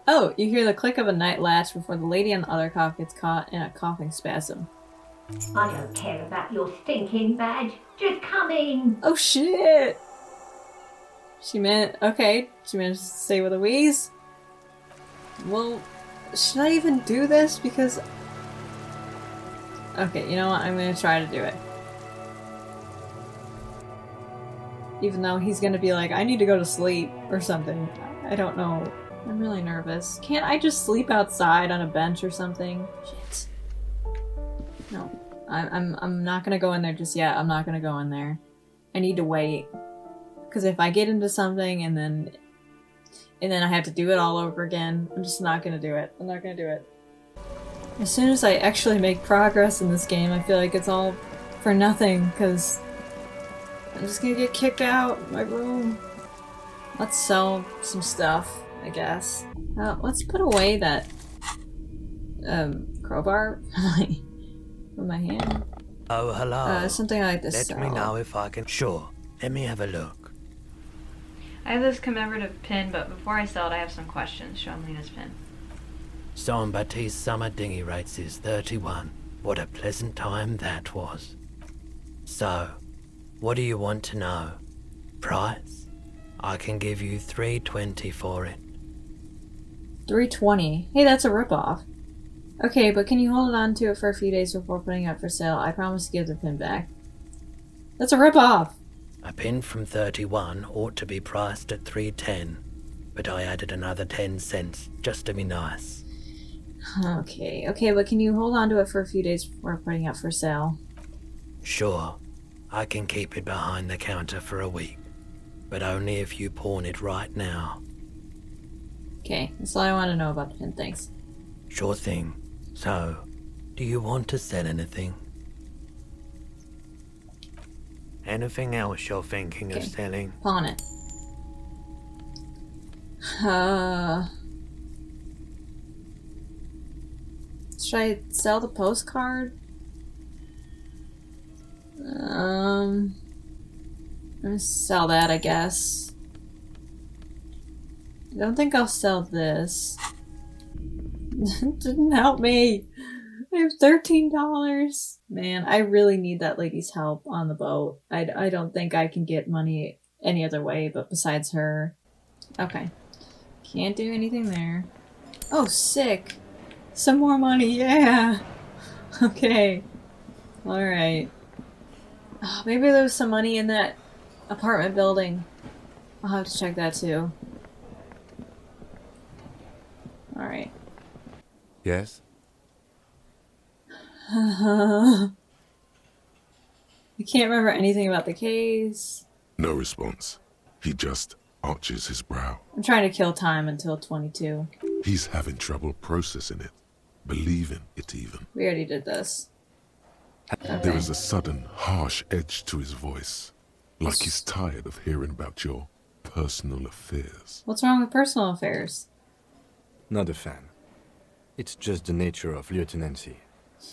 Oh, you hear the click of a night latch before the lady on the other cop gets caught in a coughing spasm. I don't care about your stinking badge. Just come in. Oh shit! She managed to say with a wheeze. Well, should I even do this? Because... Okay, you know what? I'm gonna try to do it. Even though he's gonna be like, I need to go to sleep or something. I don't know. I'm really nervous. Can't I just sleep outside on a bench or something? Shit. No. I'm not gonna go in there just yet. I'm not gonna go in there. I need to wait. Because if I get into something and then I have to do it all over again, I'm just not gonna do it. I'm not gonna do it. As soon as I actually make progress in this game, I feel like it's all for nothing, because I'm just gonna get kicked out of my room. Let's sell some stuff, I guess. Let's put away that crowbar from my hand. Oh, hello. Something like this. Let me know if I can. Sure. Let me have a look. I have this commemorative pin, but before I sell it, I have some questions. Show him Lena's pin. Son Baptiste's summer dinghy rates is 31. What a pleasant time that was. So, what do you want to know? Price? I can give you $3.20 for it. $3.20. Hey, that's a ripoff. Okay, but can you hold on to it for a few days before putting it up for sale? I promise to give the pin back. That's a ripoff! A pin from 31 ought to be priced at $3.10, but I added another 10 cents just to be nice. Okay, but can you hold on to it for a few days before putting it up for sale? Sure. I can keep it behind the counter for a week, but only if you pawn it right now. Okay, that's all I want to know about the pin, thanks. Sure thing. So, do you want to sell anything? Anything else you're thinking of selling? Pawn it. Should I sell the postcard? I'm gonna sell that, I guess. I don't think I'll sell this. Didn't help me. I have $13. Man, I really need that lady's help on the boat. I don't think I can get money any other way but besides her. Okay. Can't do anything there. Oh, sick. Some more money, yeah. Okay. Alright. Oh, maybe there was some money in that apartment building. I'll have to check that too. Alright. Yes? I can't remember anything about the case. No response. He just arches his brow. I'm trying to kill time until 22. He's having trouble processing it, believing it even. We already did this. Okay. There is a sudden, harsh edge to his voice, like he's tired of hearing about your personal affairs. What's wrong with personal affairs? Not a fan. It's just the nature of lieutenancy.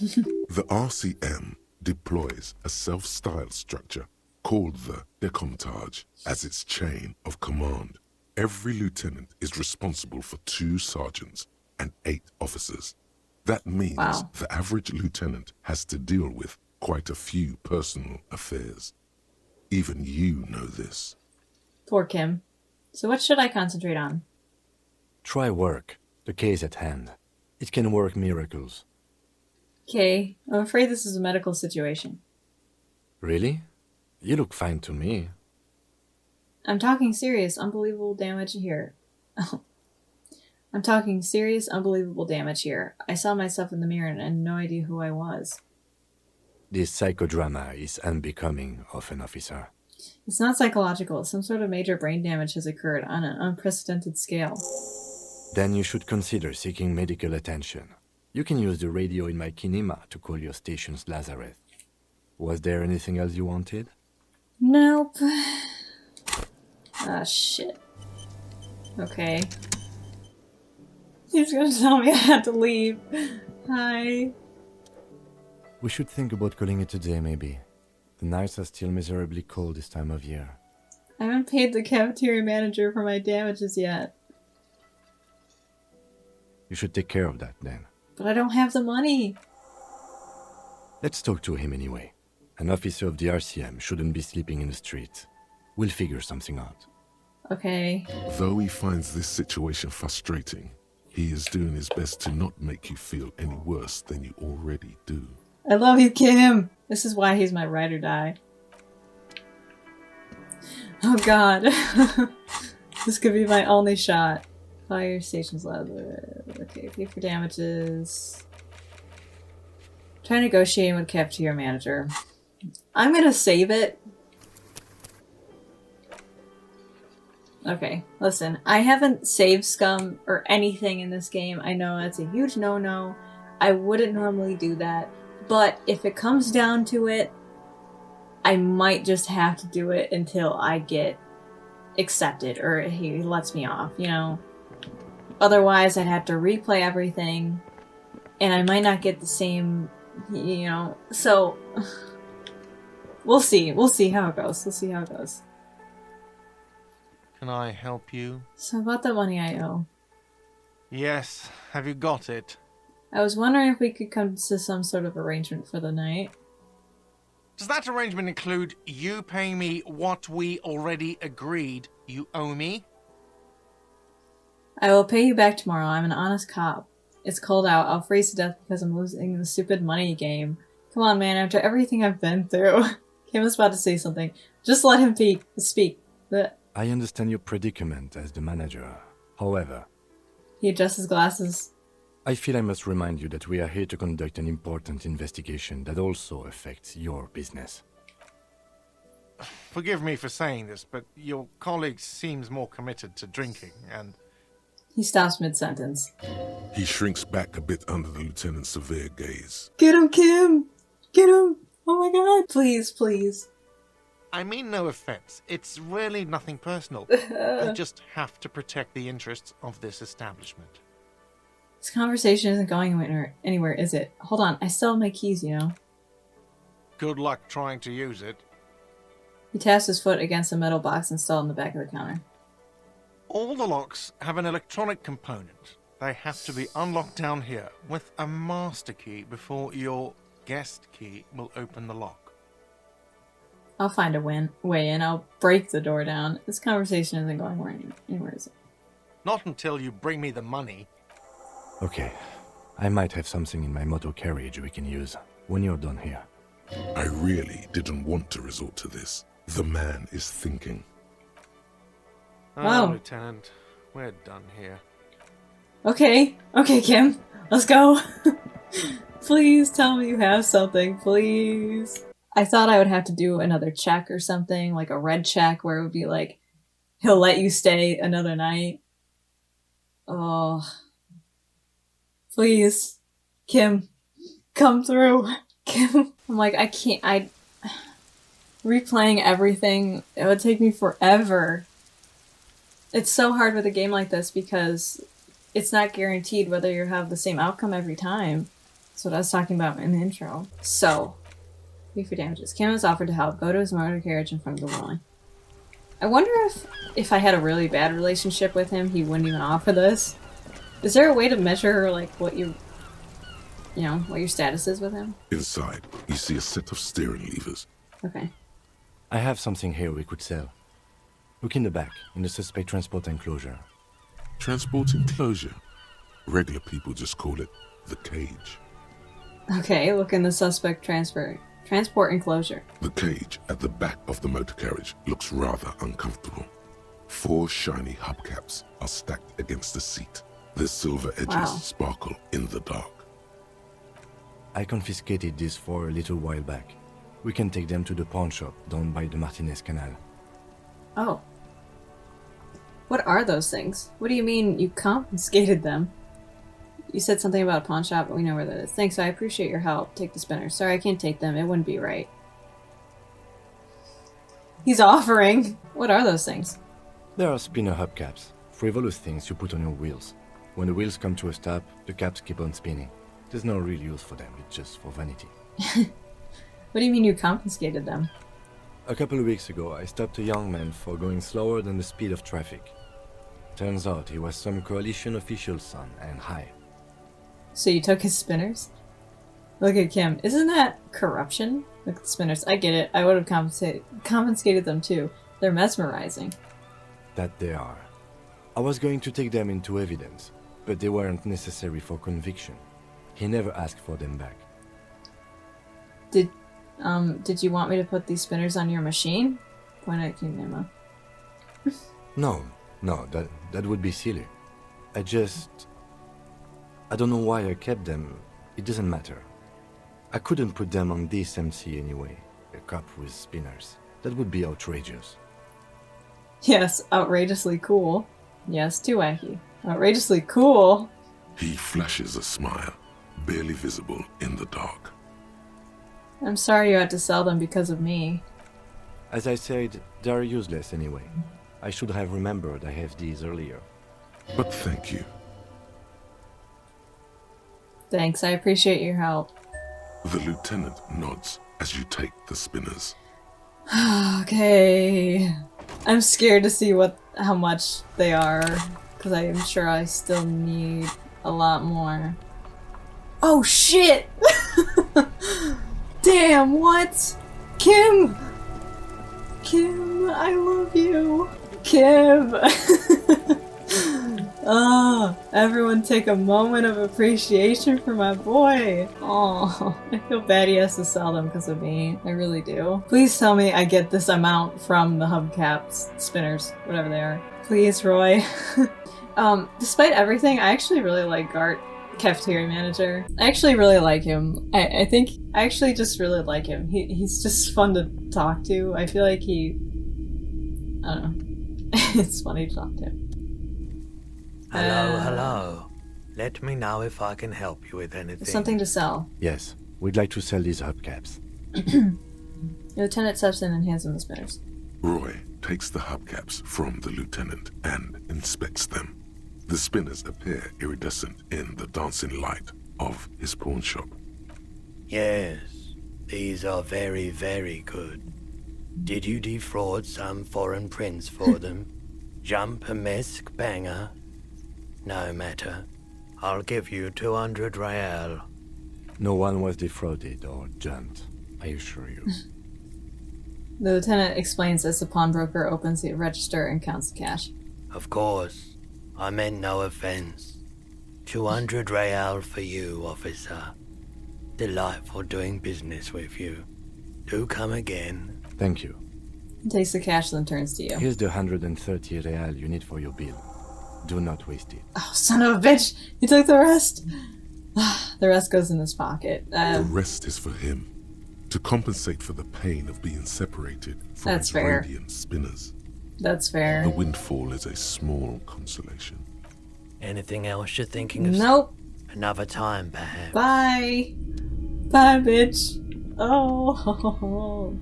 The RCM deploys a self-styled structure called the Decomptage as its chain of command. Every lieutenant is responsible for 2 sergeants and 8 officers. That means Wow. the average lieutenant has to deal with quite a few personal affairs. Even you know this. Poor Kim. So what should I concentrate on? Try work. The case at hand. It can work miracles. Okay, I'm afraid this is a medical situation. Really? You look fine to me. I'm talking serious, unbelievable damage here. I'm talking serious, unbelievable damage here. I saw myself in the mirror and had no idea who I was. This psychodrama is unbecoming of an officer. It's not psychological. Some sort of major brain damage has occurred on an unprecedented scale. Then you should consider seeking medical attention. You can use the radio in my kinema to call your station's Lazareth. Was there anything else you wanted? Nope. Ah, shit. Okay. He's gonna tell me I have to leave. Hi. We should think about calling it a day, maybe. The nights are still miserably cold this time of year. I haven't paid the cafeteria manager for my damages yet. You should take care of that, then. But I don't have the money. Let's talk to him anyway. An officer of the RCM shouldn't be sleeping in the street. We'll figure something out. Okay. Though he finds this situation frustrating, he is doing his best to not make you feel any worse than you already do. I love you, Kim. This is why he's my ride or die. Oh god. This could be my only shot. Fire station's leather. Okay, pay for damages. Try negotiating with cafeteria manager. I'm gonna save it. Okay, listen. I haven't saved scum or anything in this game. I know that's a huge no-no. I wouldn't normally do that. But if it comes down to it, I might just have to do it until I get accepted or he lets me off, you know? Otherwise, I'd have to replay everything and I might not get the same, you know? So, we'll see. We'll see how it goes. We'll see how it goes. Can I help you? So about the money I owe. Yes. Have you got it? I was wondering if we could come to some sort of arrangement for the night. Does that arrangement include you paying me what we already agreed you owe me? I will pay you back tomorrow. I'm an honest cop. It's cold out. I'll freeze to death because I'm losing the stupid money game. Come on, man. After everything I've been through. Kim was about to say something. Just let him speak. I understand your predicament as the manager. However, he adjusts his glasses. I feel I must remind you that we are here to conduct an important investigation that also affects your business. Forgive me for saying this, but your colleague seems more committed to drinking, and... He stops mid-sentence. He shrinks back a bit under the lieutenant's severe gaze. Get him, Kim! Get him! Oh my god! Please, please. I mean no offense. It's really nothing personal. I just have to protect the interests of this establishment. This conversation isn't going anywhere, is it? Hold on, I still have my keys, you know? Good luck trying to use it. He taps his foot against a metal box installed in the back of the counter. All the locks have an electronic component. They have to be unlocked down here with a master key before your guest key will open the lock. I'll find a way in. I'll break the door down. This conversation isn't going anywhere, is it? Not until you bring me the money. Okay. I might have something in my motor carriage we can use when you're done here. I really didn't want to resort to this. The man is thinking. Wow. Oh, Lieutenant, we're done here. Okay. Okay, Kim. Let's go. Please tell me you have something, please. I thought I would have to do another check or something, like a red check where it would be like, he'll let you stay another night. Oh. Please. Kim. Come through. Kim. I'm like, I can't, replaying everything, it would take me forever. It's so hard with a game like this because it's not guaranteed whether you have the same outcome every time. That's what I was talking about in the intro. So, pay for damages. Kim has offered to help. Go to his motor carriage in front of the Whirling. I wonder if I had a really bad relationship with him, he wouldn't even offer this. Is there a way to measure, like, what you know, what your status is with him? Inside, you see a set of steering levers. Okay. I have something here we could sell. Look in the back, in the suspect transport enclosure. Transport enclosure? Regular people just call it the cage. Okay, look in the suspect transport enclosure. The cage at the back of the motor carriage looks rather uncomfortable. 4 shiny hubcaps are stacked against the seat. Their silver edges sparkle in the dark. I confiscated these 4 a little while back. We can take them to the pawn shop down by the Martinez Canal. Oh. What are those things? What do you mean you confiscated them? You said something about a pawn shop, but we know where that is. Thanks, I appreciate your help. Take the spinners. Sorry, I can't take them. It wouldn't be right. He's offering. What are those things? There are spinner hubcaps, frivolous things you put on your wheels. When the wheels come to a stop, the caps keep on spinning. There's no real use for them, it's just for vanity. What do you mean you confiscated them? A couple of weeks ago, I stopped a young man for going slower than the speed of traffic. Turns out he was some coalition official's son and high. So you took his spinners? Look at Kim. Isn't that corruption? Look at the spinners. I get it. I would have confiscated them too. They're mesmerizing. That they are. I was going to take them into evidence, but they weren't necessary for conviction. He never asked for them back. Did you want me to put these spinners on your machine? Point at Kinema. No, that would be silly. I don't know why I kept them. It doesn't matter. I couldn't put them on this MC anyway. A cup with spinners. That would be outrageous. Yes, outrageously cool. Yes, too wacky. Outrageously cool. He flashes a smile, barely visible in the dark. I'm sorry you had to sell them because of me. As I said, they're useless anyway. I should have remembered I have these earlier. But thank you. Thanks, I appreciate your help. The lieutenant nods as you take the spinners. Okay. I'm scared to see how much they are, because I'm sure I still need a lot more. Oh shit! Damn, what? Kim! Kim, I love you. Kim! Oh, everyone take a moment of appreciation for my boy. Oh, I feel bad he has to sell them because of me. I really do. Please tell me I get this amount from the hubcaps, spinners, whatever they are. Please, Roy. Despite everything, I actually really like Gart, cafeteria manager. I actually really like him. I think I actually just really like him. He's just fun to talk to. I feel like I don't know. It's funny to talk to him. Hello. Let me know if I can help you with anything. Something to sell. Yes, we'd like to sell these hubcaps. Lieutenant steps in and hands him the spinners. Roy takes the hubcaps from the lieutenant and inspects them. The spinners appear iridescent in the dancing light of his pawn shop. Yes, these are very, very good. Did you defraud some foreign prince for them? Jump a misc banger? No matter. I'll give you 200 real. No one was defrauded or jumped, I assure you. The lieutenant explains as the pawnbroker opens the register and counts the cash. Of course. I meant no offense. 200 real for you, officer. Delightful doing business with you. Do come again. Thank you. He takes the cash and then turns to you. Here's the 130 real you need for your bill. Do not waste it. Oh, son of a bitch! He took the rest! The rest goes in his pocket. The rest is for him, to compensate for the pain of being separated from That's his fair. radiant spinners. That's fair. The windfall is a small consolation. Anything else you're thinking of? Nope. Another time, perhaps. Bye! Bye, bitch! Oh,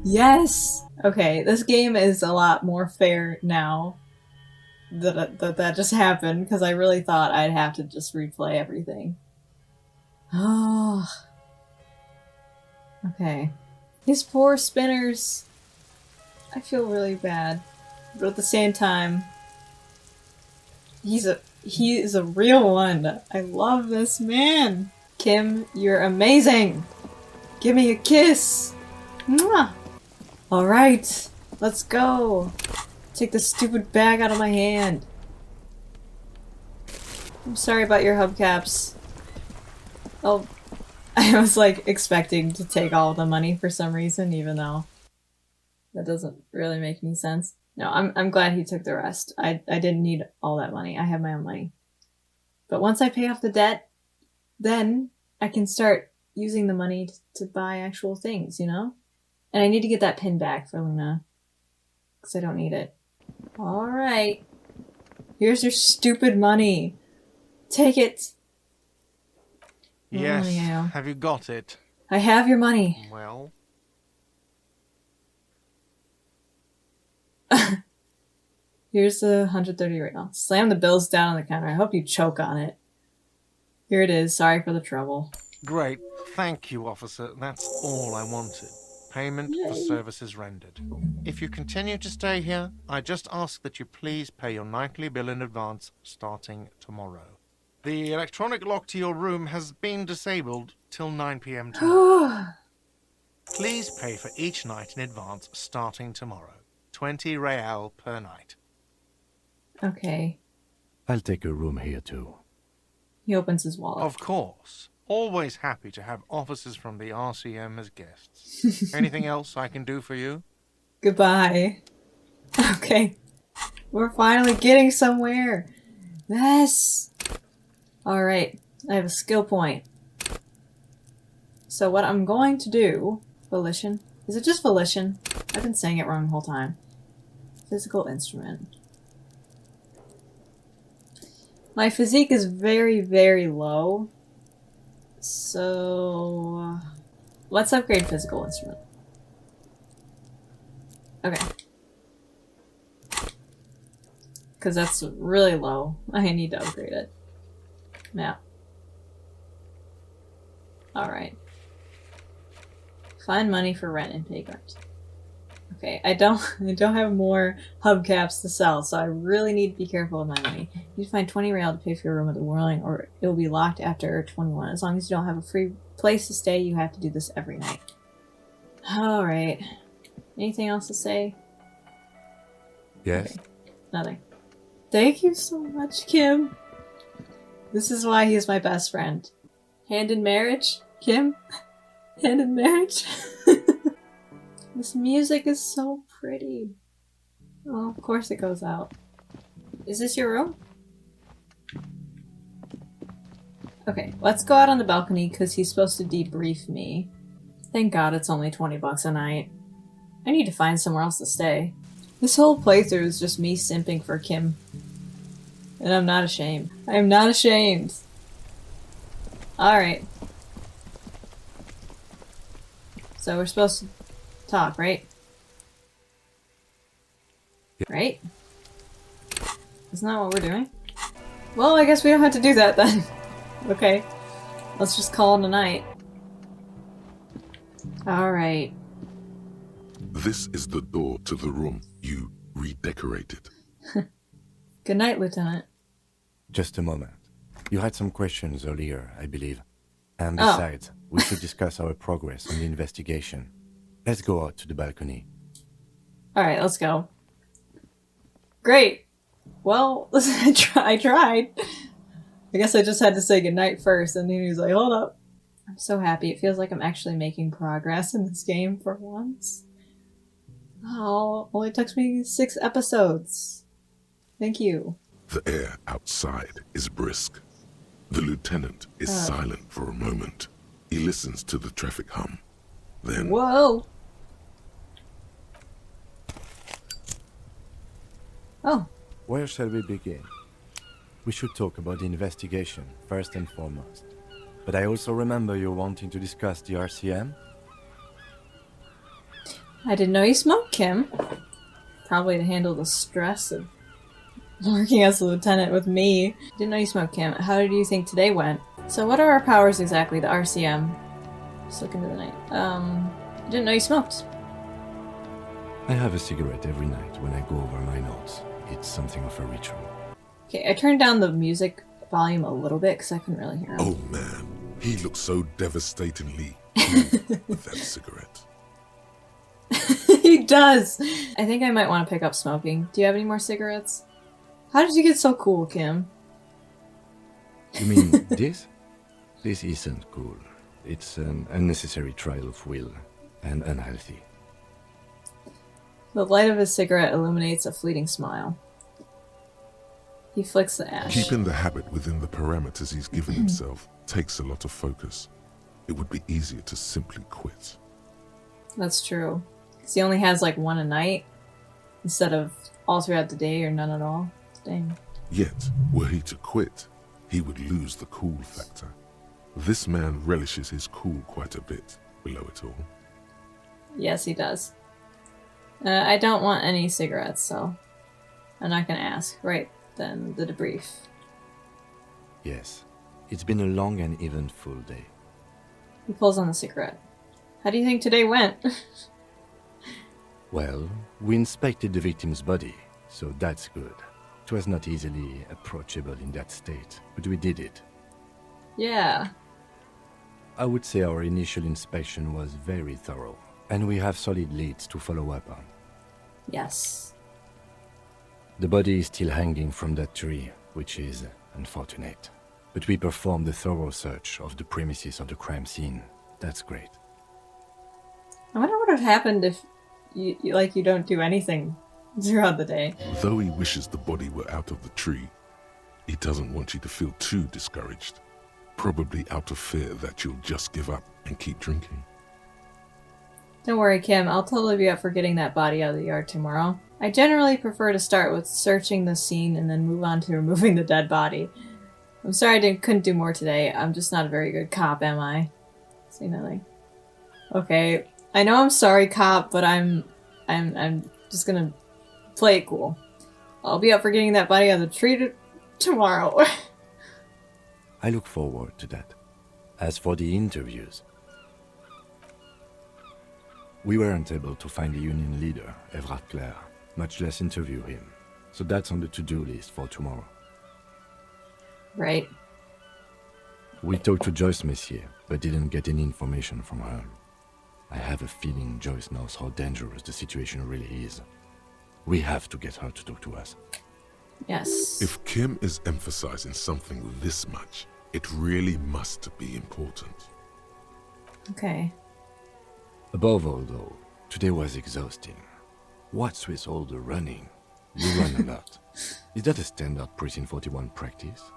yes! Okay, this game is a lot more fair now that just happened, because I really thought I'd have to just replay everything. Oh. Okay. These poor spinners. I feel really bad. But at the same time, he's a He is a real one. I love this man. Kim, you're amazing. Give me a kiss. Mwah. All right, let's go. Take this stupid bag out of my hand. I'm sorry about your hubcaps. Oh, I was like expecting to take all the money for some reason, even though that doesn't really make any sense. No, I'm glad he took the rest. I didn't need all that money. I have my own money. But once I pay off the debt, then I can start using the money to buy actual things, you know? And I need to get that pin back for Luna. Because I don't need it. Alright. Here's your stupid money. Take it. Yes. Oh, Have you got it? I have your money. Well. Here's the 130 right now. Slam the bills down on the counter. I hope you choke on it. Here it is. Sorry for the trouble. Great. Thank you, officer. That's all I wanted. Payment for services rendered. If you continue to stay here, I just ask that you please pay your nightly bill in advance starting tomorrow. The electronic lock to your room has been disabled till 9 p.m. tomorrow. Please pay for each night in advance starting tomorrow. 20 real per night. Okay. I'll take a room here too. He opens his wallet. Of course. Always happy to have officers from the RCM as guests. Anything else I can do for you? Goodbye. Okay. We're finally getting somewhere. Yes. Alright. I have a skill point. So what I'm going to do... Volition. Is it just volition? I've been saying it wrong the whole time. Physical instrument. My physique is very, very low. So... let's upgrade physical instrument. Okay. Because that's really low. I need to upgrade it. Now. Alright. Find money for rent and pay guards. Okay, I don't have more hubcaps to sell, so I really need to be careful with my money. You need to find 20 real to pay for your room at the Whirling, or it will be locked after 21. As long as you don't have a free place to stay, you have to do this every night. Alright. Anything else to say? Yes? Okay. Nothing. Thank you so much, Kim. This is why he is my best friend. Hand in marriage? Kim? Hand in marriage? This music is so pretty. Oh, of course it goes out. Is this your room? Okay, let's go out on the balcony because he's supposed to debrief me. Thank God it's only 20 bucks a night. I need to find somewhere else to stay. This whole playthrough is just me simping for Kim. And I'm not ashamed. I am not ashamed. Alright. So we're supposed to talk, right? Yeah. Right? Isn't that what we're doing? Well, I guess we don't have to do that then. Okay. Let's just call it a night. Alright. This is the door to the room you redecorated. Good night, Lieutenant. Just a moment. You had some questions earlier, I believe. And besides, we should discuss our progress on the investigation. Let's go out to the balcony. Alright, let's go. Great! Well, I tried. I guess I just had to say goodnight first, and then he was like, hold up. I'm so happy. It feels like I'm actually making progress in this game for once. Oh, only took me 6 episodes. Thank you. The air outside is brisk. The lieutenant is silent for a moment. He listens to the traffic hum. Then... Whoa! Oh. Where shall we begin? We should talk about the investigation, first and foremost. But I also remember you wanting to discuss the RCM? I didn't know you smoked, Kim. Probably to handle the stress of working as a lieutenant with me. Didn't know you smoked, Kim. How do you think today went? So what are our powers exactly, the RCM? Just look into the night. Didn't know you smoked. I have a cigarette every night when I go over my notes. It's something of a ritual. Okay, I turned down the music volume a little bit because I couldn't really hear him. Oh man, he looks so devastatingly clean with that cigarette. He does! I think I might want to pick up smoking. Do you have any more cigarettes? How did you get so cool, Kim? You mean this? This isn't cool. It's an unnecessary trial of will, and unhealthy. The light of his cigarette illuminates a fleeting smile. He flicks the ash. Keeping the habit within the parameters he's given himself takes a lot of focus. It would be easier to simply quit. That's true. Because he only has like one a night, instead of all throughout the day or none at all. Dang. Yet, were he to quit, he would lose the cool factor. This man relishes his cool quite a bit below it all. Yes, he does. I don't want any cigarettes, so I'm not going to ask. Right then, the debrief. Yes. It's been a long and eventful day. He pulls on the cigarette. How do you think today went? Well, we inspected the victim's body, so that's good. It was not easily approachable in that state, but we did it. Yeah. I would say our initial inspection was very thorough, and we have solid leads to follow up on. Yes. The body is still hanging from that tree, which is unfortunate. But we performed a thorough search of the premises of the crime scene. That's great. I wonder what would have happened if you don't do anything throughout the day. Though he wishes the body were out of the tree, he doesn't want you to feel too discouraged. Probably out of fear that you'll just give up and keep drinking. Don't worry, Kim. I'll totally be up for getting that body out of the yard tomorrow. I generally prefer to start with searching the scene and then move on to removing the dead body. I'm sorry I couldn't do more today. I'm just not a very good cop, am I? Say nothing. Okay, I know I'm sorry, cop, but I'm just gonna play it cool. I'll be up for getting that body out of the tree tomorrow. I look forward to that. As for the interviews, we weren't able to find the union leader, Everard Clare, much less interview him. So that's on the to-do list for tomorrow. Right. We talked to Joyce Messier, but didn't get any information from her. I have a feeling Joyce knows how dangerous the situation really is. We have to get her to talk to us. Yes. If Kim is emphasizing something this much, it really must be important. Okay. Above all, though, today was exhausting. What's with all the running? You run a lot. Is that a standard Precinct 41 practice?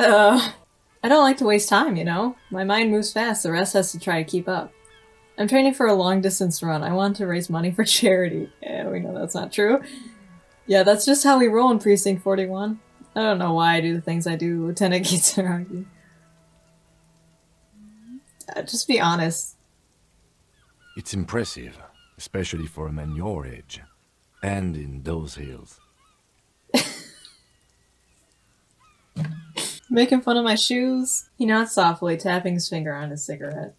I don't like to waste time, you know? My mind moves fast, the rest has to try to keep up. I'm training for a long-distance run. I want to raise money for charity. Yeah, we know that's not true. Yeah, that's just how we roll in Precinct 41. I don't know why I do the things I do, Lieutenant Kitsuragi. Just be honest. It's impressive, especially for a man your age. And in those hills. Making fun of my shoes? He nods softly, tapping his finger on his cigarette.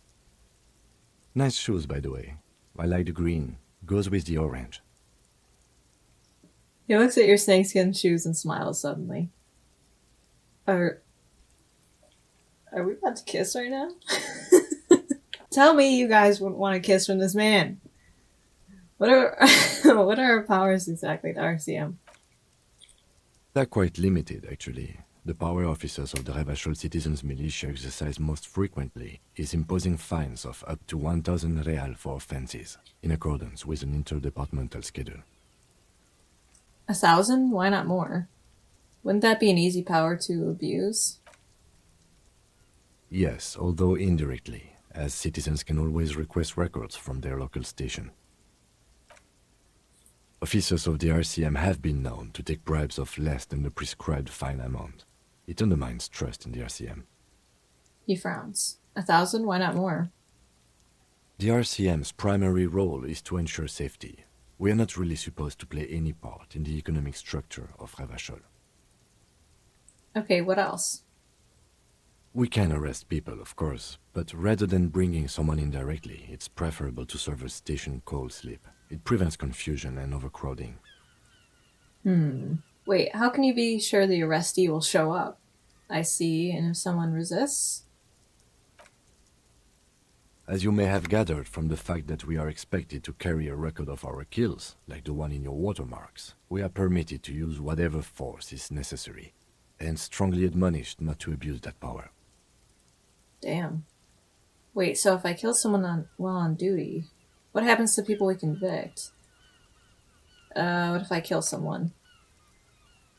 Nice shoes, by the way. I like the green. Goes with the orange. He looks at your snakeskin shoes and smiles suddenly. Are we about to kiss right now? Tell me you guys wouldn't want to kiss from this man. What are what are our powers exactly to RCM? They're quite limited, actually. The power officers of the Revachol Citizens Militia exercise most frequently is imposing fines of up to 1,000 real for offenses, in accordance with an interdepartmental schedule. 1,000? Why not more? Wouldn't that be an easy power to abuse? Yes, although indirectly, as citizens can always request records from their local station. Officers of the RCM have been known to take bribes of less than the prescribed fine amount. It undermines trust in the RCM. He frowns. 1,000? Why not more? The RCM's primary role is to ensure safety. We are not really supposed to play any part in the economic structure of Revachol. Okay, what else? We can arrest people, of course, but rather than bringing someone in directly, it's preferable to serve a station call slip. It prevents confusion and overcrowding. Wait, how can you be sure the arrestee will show up? I see, and if someone resists? As you may have gathered from the fact that we are expected to carry a record of our kills, like the one in your watermarks, we are permitted to use whatever force is necessary, and strongly admonished not to abuse that power. Damn. Wait, so if I kill someone while on duty, what happens to people we convict? What if I kill someone?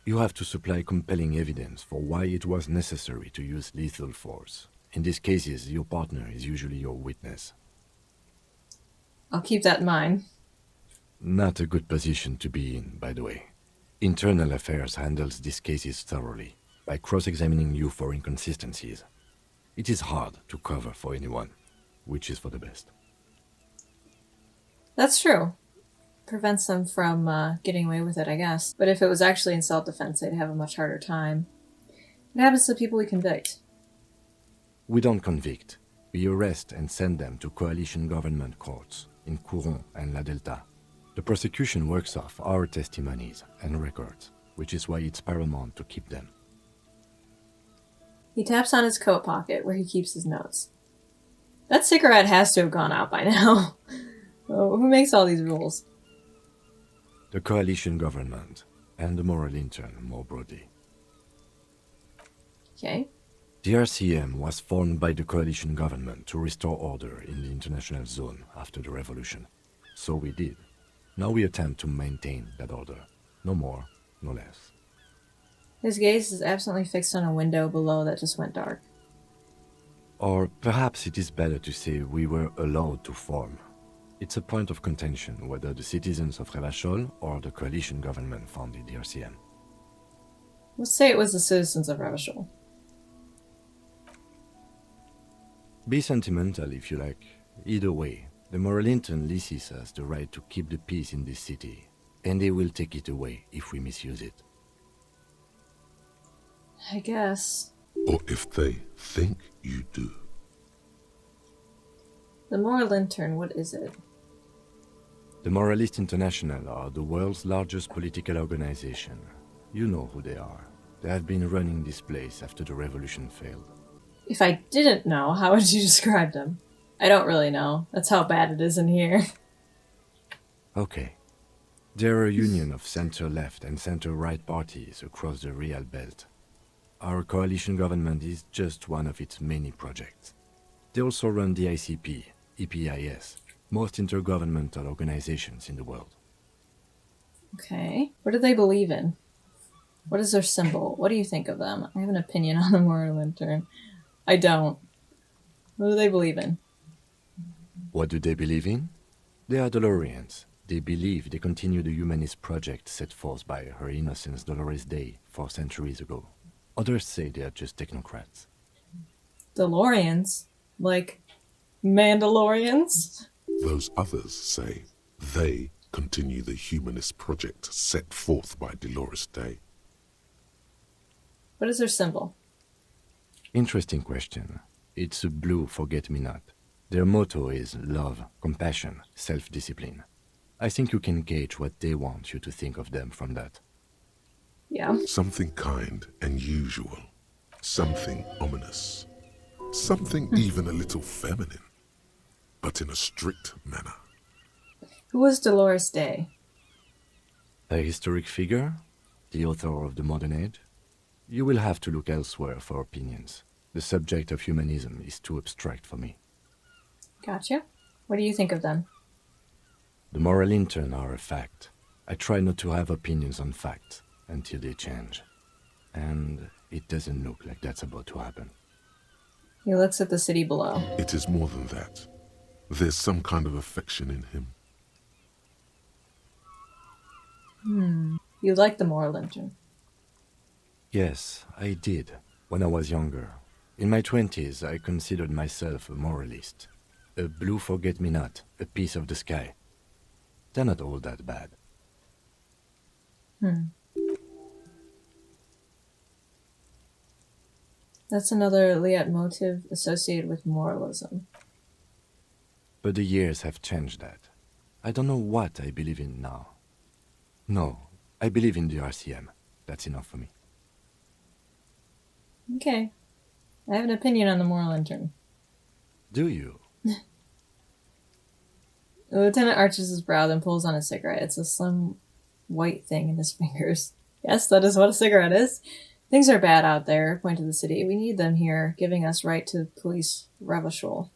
You have to supply compelling evidence for why it was necessary to use lethal force. In these cases, your partner is usually your witness. I'll keep that in mind. Not a good position to be in, by the way. Internal Affairs handles these cases thoroughly, by cross-examining you for inconsistencies. It is hard to cover for anyone, which is for the best. That's true. Prevents them from getting away with it, I guess. But if it was actually in self-defense, they'd have a much harder time. What happens to people we convict? We don't convict. We arrest and send them to coalition government courts in Couron and La Delta. The prosecution works off our testimonies and records, which is why it's paramount to keep them. He taps on his coat pocket where he keeps his notes. That cigarette has to have gone out by now. Oh, who makes all these rules? The coalition government and the moral intern more broadly. Okay. The RCM was formed by the coalition government to restore order in the international zone after the revolution. So we did. Now we attempt to maintain that order. No more, no less. His gaze is absently fixed on a window below that just went dark. Or perhaps it is better to say we were allowed to form. It's a point of contention whether the citizens of Revachol or the coalition government founded the RCM. Let's say it was the citizens of Revachol. Be sentimental if you like. Either way, the moral intern leases us the right to keep the peace in this city, and they will take it away if we misuse it. I guess. Or if they think you do. The Moral Intern, what is it? The Moralist International are the world's largest political organization. You know who they are. They have been running this place after the revolution failed. If I didn't know, how would you describe them? I don't really know. That's how bad it is in here. Okay. They're a union of center-left and center-right parties across the Real Belt. Our coalition government is just one of its many projects. They also run the ICP, EPIS, most intergovernmental organizations in the world. Okay. What do they believe in? What is their symbol? What do you think of them? I have an opinion on the Moral Intern. I don't. What do they believe in? What do they believe in? They are Dolorians. They believe they continue the humanist project set forth by Her Innocence Dolores Day 4 centuries ago. Others say they are just technocrats. DeLoreans? Like Mandalorians? Those others say they continue the humanist project set forth by Dolores Day. What is their symbol? Interesting question. It's a blue forget-me-not. Their motto is love, compassion, self-discipline. I think you can gauge what they want you to think of them from that. Yeah. Something kind and usual. Something ominous. Something even a little feminine. But in a strict manner. Who was Dolores Day? A historic figure? The author of the modern age? You will have to look elsewhere for opinions. The subject of humanism is too abstract for me. Gotcha. What do you think of them? The moral intern are a fact. I try not to have opinions on facts until they change. And it doesn't look like that's about to happen. He looks at the city below. It is more than that. There's some kind of affection in him. You like the Moral Intern? Yes, I did, when I was younger. In my 20s, I considered myself a moralist. A blue forget-me-not, a piece of the sky. They're not all that bad. That's another leitmotif associated with moralism. But the years have changed that. I don't know what I believe in now. No, I believe in the RCM. That's enough for me. Okay. I have an opinion on the moral intern. Do you? The lieutenant arches his brow, then pulls on a cigarette. It's a slim, white thing in his fingers. Yes, that is what a cigarette is. Things are bad out there, point to the city. We need them here, giving us right to police revelation.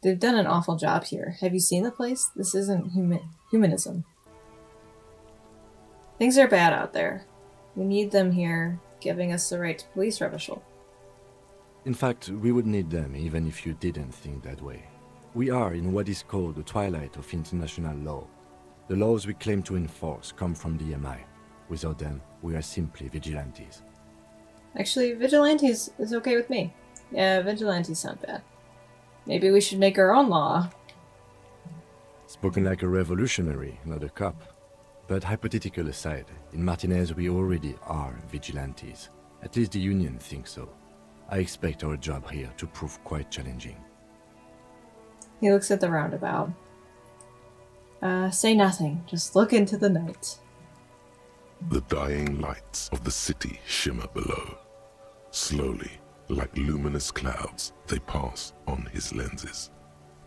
They've done an awful job here. Have you seen the place? This isn't humanism. Things are bad out there. We need them here, giving us the right to police revelation. In fact, we would need them even if you didn't think that way. We are in what is called the twilight of international law. The laws we claim to enforce come from the MI. Without them, we are simply vigilantes. Actually, vigilantes is okay with me. Yeah, vigilantes sound bad. Maybe we should make our own law. Spoken like a revolutionary, not a cop. But hypothetical aside, in Martinez we already are vigilantes. At least the Union thinks so. I expect our job here to prove quite challenging. He looks at the roundabout. Say nothing. Just look into the night. The dying lights of the city shimmer below. Slowly, like luminous clouds, they pass on his lenses.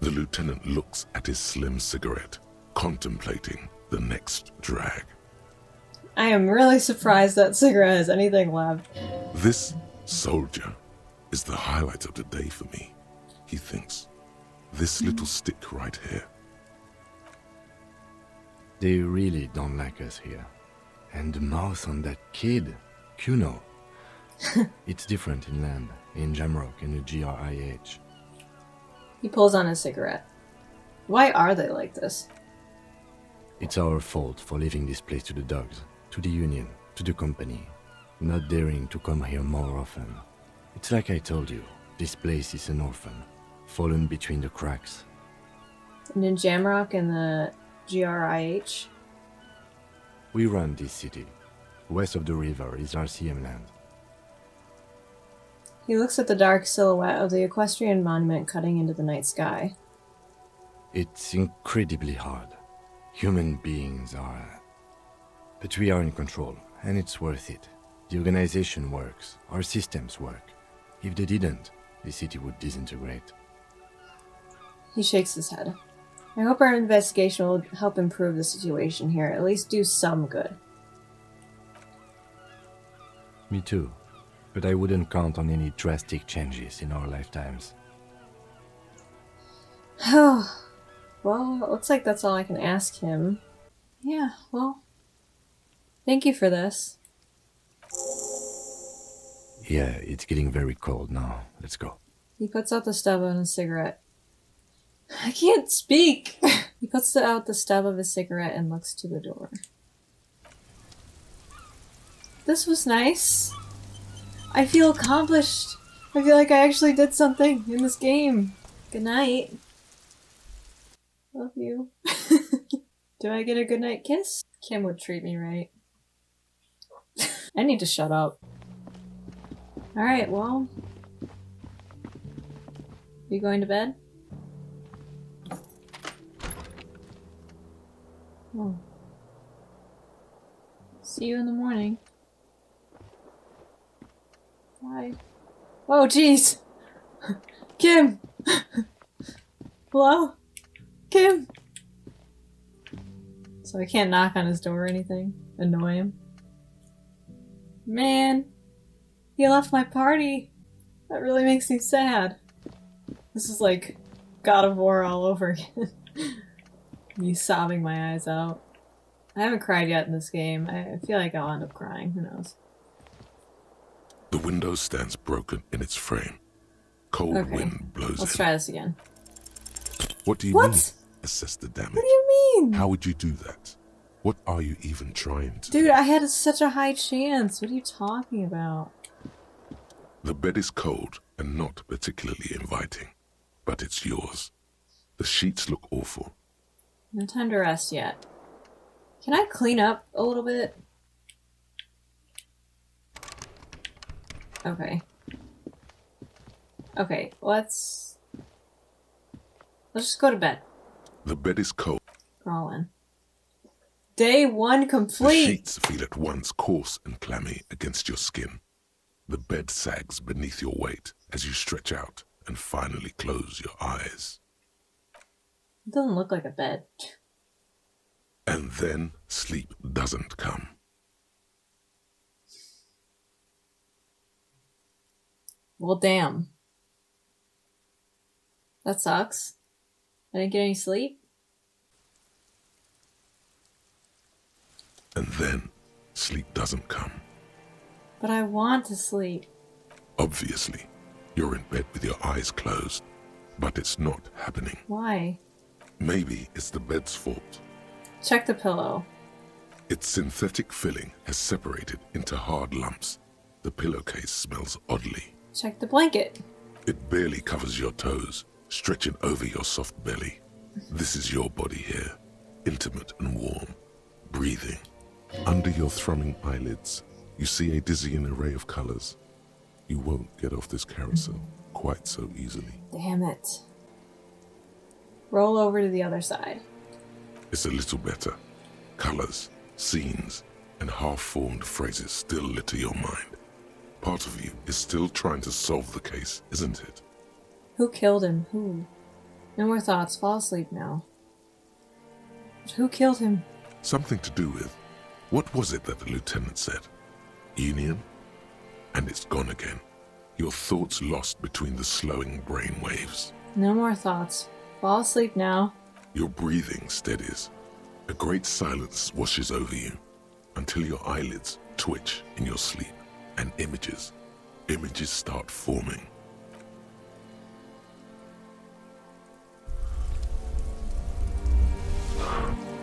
The lieutenant looks at his slim cigarette, contemplating the next drag. I am really surprised that cigarette has anything left. This soldier is the highlight of the day for me, he thinks. This little stick right here. They really don't like us here. And the mouth on that kid, Kuno. It's different in Lamb, in Jamrock, in the GRIH. He pulls on his cigarette. Why are they like this? It's our fault for leaving this place to the dogs, to the Union, to the company, not daring to come here more often. It's like I told you, this place is an orphan, fallen between the cracks. And in Jamrock and the GRIH? We run this city. West of the river is RCM land. He looks at the dark silhouette of the equestrian monument cutting into the night sky. It's incredibly hard. Human beings are... But we are in control, and it's worth it. The organization works. Our systems work. If they didn't, the city would disintegrate. He shakes his head. I hope our investigation will help improve the situation here, at least do some good. Me too. But I wouldn't count on any drastic changes in our lifetimes. Oh, well, it looks like that's all I can ask him. Yeah, well, thank you for this. Yeah, it's getting very cold now. Let's go. He puts out the stub on his cigarette. I can't speak! He puts out the stub of his cigarette and looks to the door. This was nice. I feel accomplished. I feel like I actually did something in this game. Good night. Love you. Do I get a goodnight kiss? Kim would treat me right. I need to shut up. Alright, well. You going to bed? Oh. See you in the morning. Bye. Oh, jeez! Kim! Hello? Kim! So I can't knock on his door or anything? Annoy him? Man! He left my party! That really makes me sad. This is like God of War all over again. Me sobbing my eyes out. I haven't cried yet in this game. I feel like I'll end up crying. Who knows? The window stands broken in its frame. Cold wind blows Let's in. try this again. What do you mean? Assess the damage. What do you mean? How would you do that? What are you even trying to Dude, I had such a high chance. What are you talking about? The bed is cold and not particularly inviting, but it's yours. The sheets look awful. No time to rest yet. Can I clean up a little bit? Okay. Okay, let's just go to bed. The bed is cold. Crawl in. Day 1 The complete. sheets feel at once coarse and clammy against your skin. The bed sags beneath your weight as you stretch out and finally close your eyes. It doesn't look like a bed. And then sleep doesn't come. Well, damn. That sucks. I didn't get any sleep. And then sleep doesn't come. But I want to sleep. Obviously, you're in bed with your eyes closed, but it's not happening. Why? Maybe it's the bed's fault. Check the pillow. Its synthetic filling has separated into hard lumps. The pillowcase smells oddly. Check the blanket. It barely covers your toes, stretching over your soft belly. This is your body here, intimate and warm, breathing. Under your thrumming eyelids, you see a dizzying array of colors. You won't get off this carousel quite so easily. Damn it. Roll over to the other side. It's a little better. Colors, scenes, and half-formed phrases still litter your mind. Part of you is still trying to solve the case, isn't it? Who killed him? Who? No more thoughts. Fall asleep now. But who killed him? Something to do with, what was it that the lieutenant said? Union? And it's gone again. Your thoughts lost between the slowing brain waves. No more thoughts. Fall asleep now. Your breathing steadies. A great silence washes over you until your eyelids twitch in your sleep and images start forming.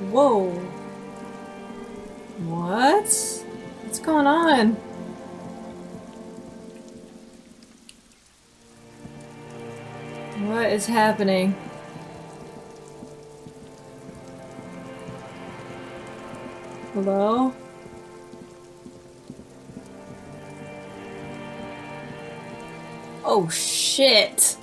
Whoa. What? What's going on? What is happening? Hello? Oh shit!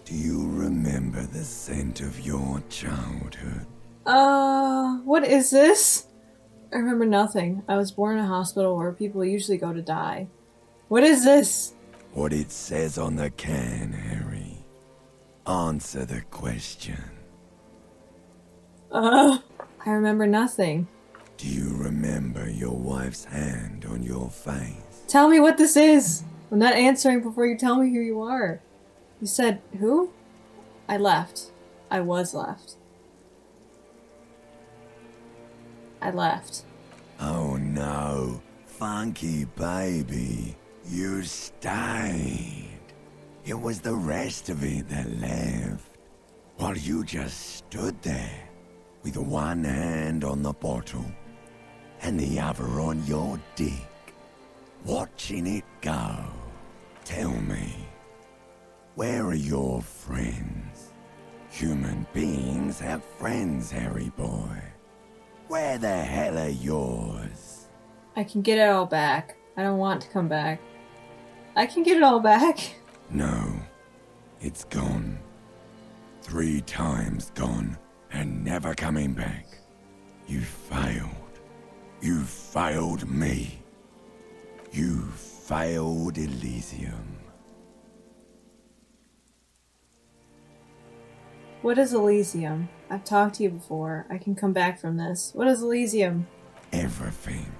Do you remember the scent of your childhood? What is this? I remember nothing. I was born in a hospital where people usually go to die. What is this? What it says on the can, Harry. Answer the question. I remember nothing. Do you remember your wife's hand on your face? Tell me what this is! I'm not answering before you tell me who you are. You said, who? I left. I was left. I left. Oh no, funky baby. You stayed. It was the rest of it that left. While you just stood there, with one hand on the bottle, and the other on your dick, watching it go. Tell me, where are your friends? Human beings have friends, Harry boy. Where the hell are yours? I can get it all back. I don't want to come back. I can get it all back. No, it's gone. 3 times gone, and never coming back. You failed. You failed me. You failed Elysium. What is Elysium? I've talked to you before. I can come back from this. What is Elysium? Everything.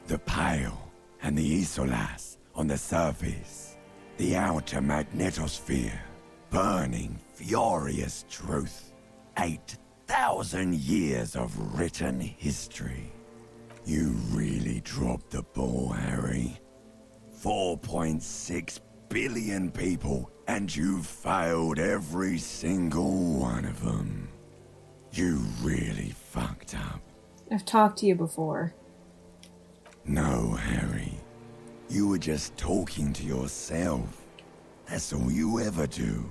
The Pyle and the Isolas on the surface. The outer magnetosphere. Burning, furious truth. 8,000 years of written history. You really dropped the ball, Harry. 4.6 billion people, and you failed every single one of them. You really fucked up. I've talked to you before. No, Harry. You were just talking to yourself. That's all you ever do,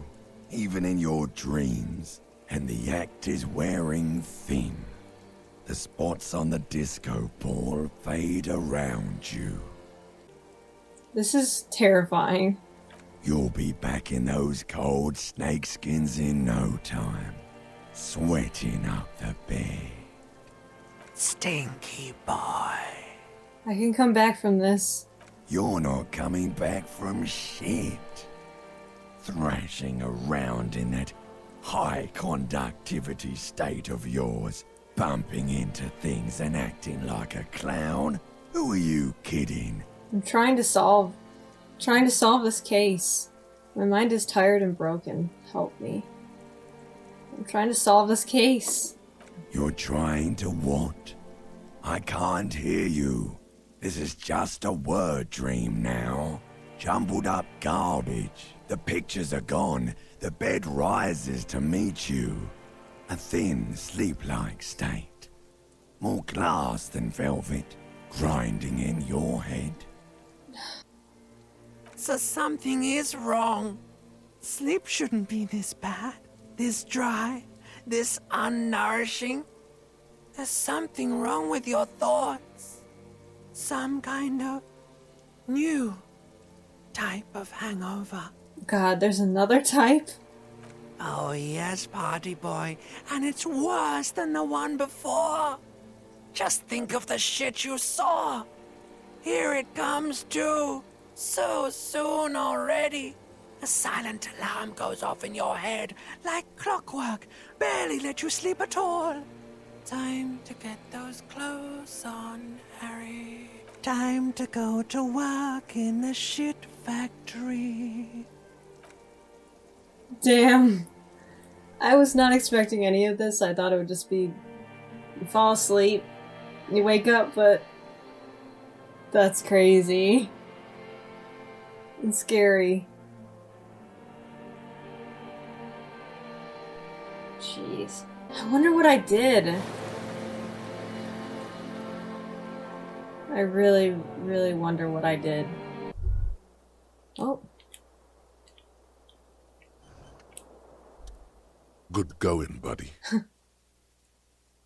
even in your dreams. And the act is wearing thin. The spots on the disco ball fade around you. This is terrifying. You'll be back in those cold snakeskins in no time. sweating up the bed. Stinky boy. I can come back from this. You're not coming back from shit. Thrashing around in that high conductivity state of yours, bumping into things and acting like a clown? Who are you kidding? I'm trying to solve this case. My mind is tired and broken. Help me. I'm trying to solve this case. You're trying to what? I can't hear you. This is just a word dream now. Jumbled up garbage. The pictures are gone. The bed rises to meet you. A thin, sleep-like state. More glass than velvet, grinding in your head. So something is wrong. Sleep shouldn't be this bad, this dry, this unnourishing. There's something wrong with your thoughts. Some kind of new type of hangover. God, there's another type? Oh yes, party boy, and it's worse than the one before. Just think of the shit you saw. Here it comes too. So soon already. A silent alarm goes off in your head like clockwork. Barely let you sleep at all. Time to get those clothes on, Harry. Time to go to work in the shit factory. Damn. I was not expecting any of this. I thought it would just be you fall asleep, you wake up, but that's crazy. It's scary. Jeez. I wonder what I did. I really, really wonder what I did. Oh. Good going, buddy.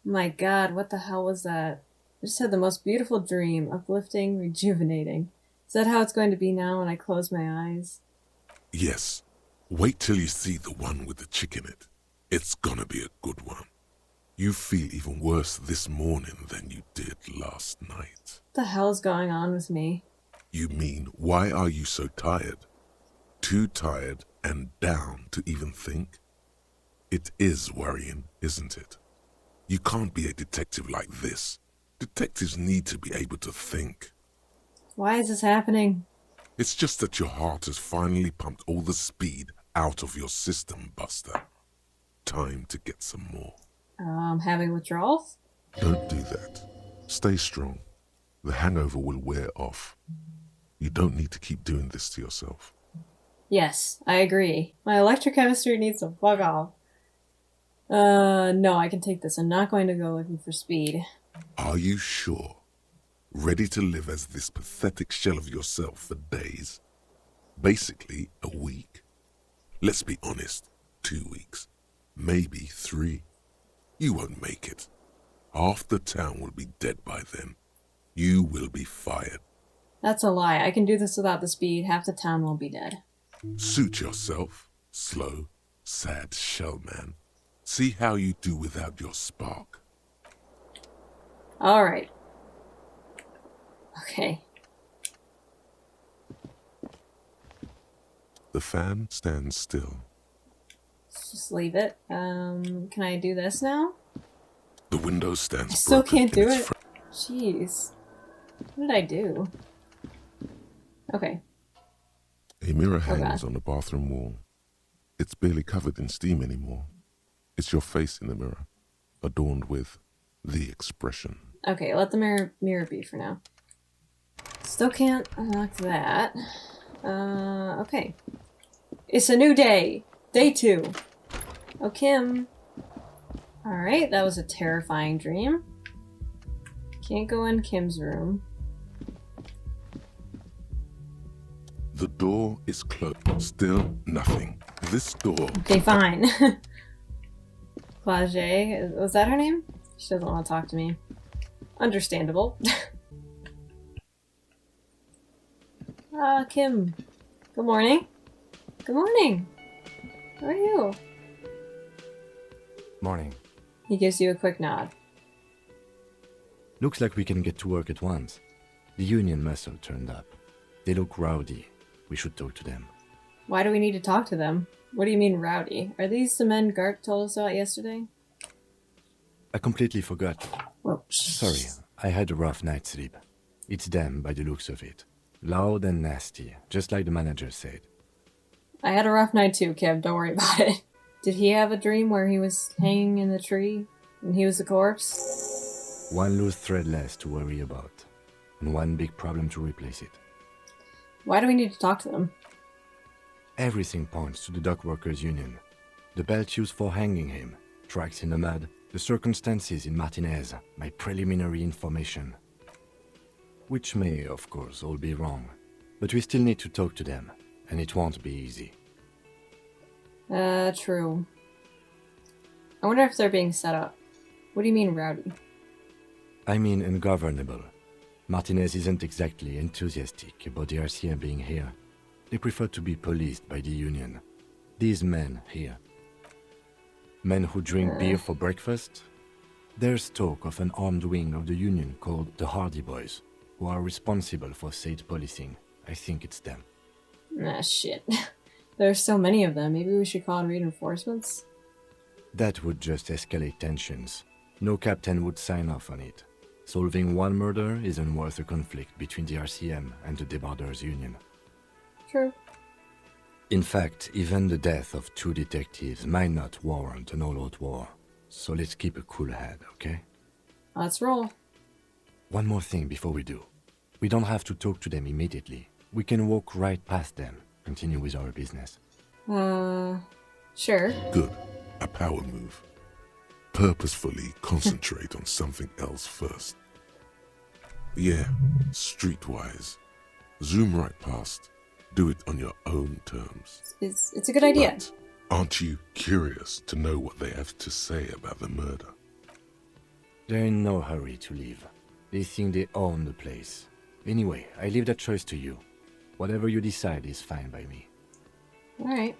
My God, what the hell was that? I just had the most beautiful dream, uplifting, rejuvenating. Is that how it's going to be now when I close my eyes? Yes. Wait till you see the one with the chick in it. It's gonna be a good one. You feel even worse this morning than you did last night. What the hell is going on with me? You mean, why are you so tired? Too tired and down to even think? It is worrying, isn't it? You can't be a detective like this. Detectives need to be able to think. Why is this happening? It's just that your heart has finally pumped all the speed out of your system, Buster. Time to get some more. Having withdrawals? Don't do that. Stay strong. The hangover will wear off. You don't need to keep doing this to yourself. Yes, I agree. My electrochemistry needs to fuck off. No, I can take this. I'm not going to go looking for speed. Are you sure? Ready to live as this pathetic shell of yourself for days? Basically, a week. Let's be honest, 2 weeks. Maybe 3. You won't make it. Half the town will be dead by then. You will be fired. That's a lie. I can do this without the speed. Half the town will be dead. Suit yourself, slow, sad shell man. See how you do without your spark. Alright. Okay. The fan stands still. Let's just leave it. Can I do this now? The window stands I still broken can't do in it. its Jeez. What did I do? Okay. A mirror Oh, hangs God. on the bathroom wall. It's barely covered in steam anymore. It's your face in the mirror, adorned with the expression. Okay, let the mirror be for now. Still can't unlock that. Okay. It's a new day. Day 2. Oh, Kim. Alright, that was a terrifying dream. Can't go in Kim's room. The door is closed. Still nothing. This door... Okay, fine. Plage, was that her name? She doesn't want to talk to me. Understandable. Kim. Good morning. Good morning. How are you? Morning. He gives you a quick nod. Looks like we can get to work at once. The Union muscle turned up. They look rowdy. We should talk to them. Why do we need to talk to them? What do you mean rowdy? Are these the men Gark told us about yesterday? I completely forgot. Whoa. Sorry, I had a rough night's sleep. It's them by the looks of it. Loud and nasty, just like the manager said. I had a rough night too, Kev. Don't worry about it. Did he have a dream where he was hanging in the tree and he was a corpse? One loose thread less to worry about, and one big problem to replace it. Why do we need to talk to them? Everything points to the dock workers' union. The belt used for hanging him, tracks in the mud, the circumstances in Martinez, my preliminary information. Which may, of course, all be wrong, but we still need to talk to them, and it won't be easy. True. I wonder if they're being set up. What do you mean rowdy? I mean ungovernable. Martinez isn't exactly enthusiastic about the RCM being here. They prefer to be policed by the Union. These men here. Men who drink beer for breakfast? There's talk of an armed wing of the Union called the Hardy Boys, who are responsible for state policing. I think it's them. Ah, shit. There's so many of them. Maybe we should call in reinforcements? That would just escalate tensions. No captain would sign off on it. Solving one murder isn't worth a conflict between the RCM and the Debarders Union. True. In fact, even the death of 2 detectives might not warrant an all-out war. So let's keep a cool head, okay? Let's roll. One more thing before we do. We don't have to talk to them immediately. We can walk right past them, continue with our business. Sure. Good. A power move. Purposefully concentrate on something else first. Yeah, streetwise. Zoom right past. Do it on your own terms. It's a good idea. But aren't you curious to know what they have to say about the murder? They're in no hurry to leave. They think they own the place. Anyway, I leave that choice to you. Whatever you decide is fine by me. Alright.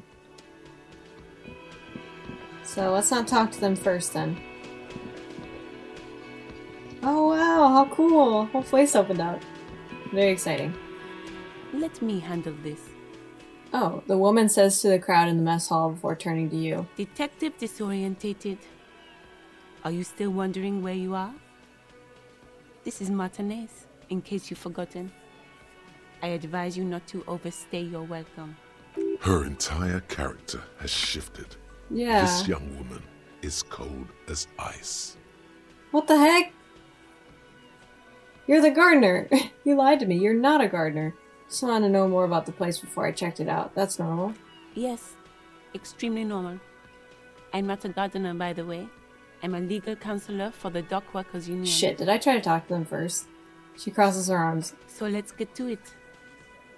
So let's not talk to them first then. Oh wow, how cool! Whole place opened up. Very exciting. Let me handle this. Oh, the woman says to the crowd in the mess hall before turning to you. Detective Disorientated. Are you still wondering where you are? This is Martinez, in case you've forgotten. I advise you not to overstay your welcome. Her entire character has shifted. Yeah. This young woman is cold as ice. What the heck? You're the gardener. You lied to me. You're not a gardener. Just wanted to know more about the place before I checked it out. That's normal. Yes, extremely normal. I'm not a gardener, by the way. I'm a legal counselor for the Dock Workers Union. Shit, did I try to talk to them first? She crosses her arms. So let's get to it.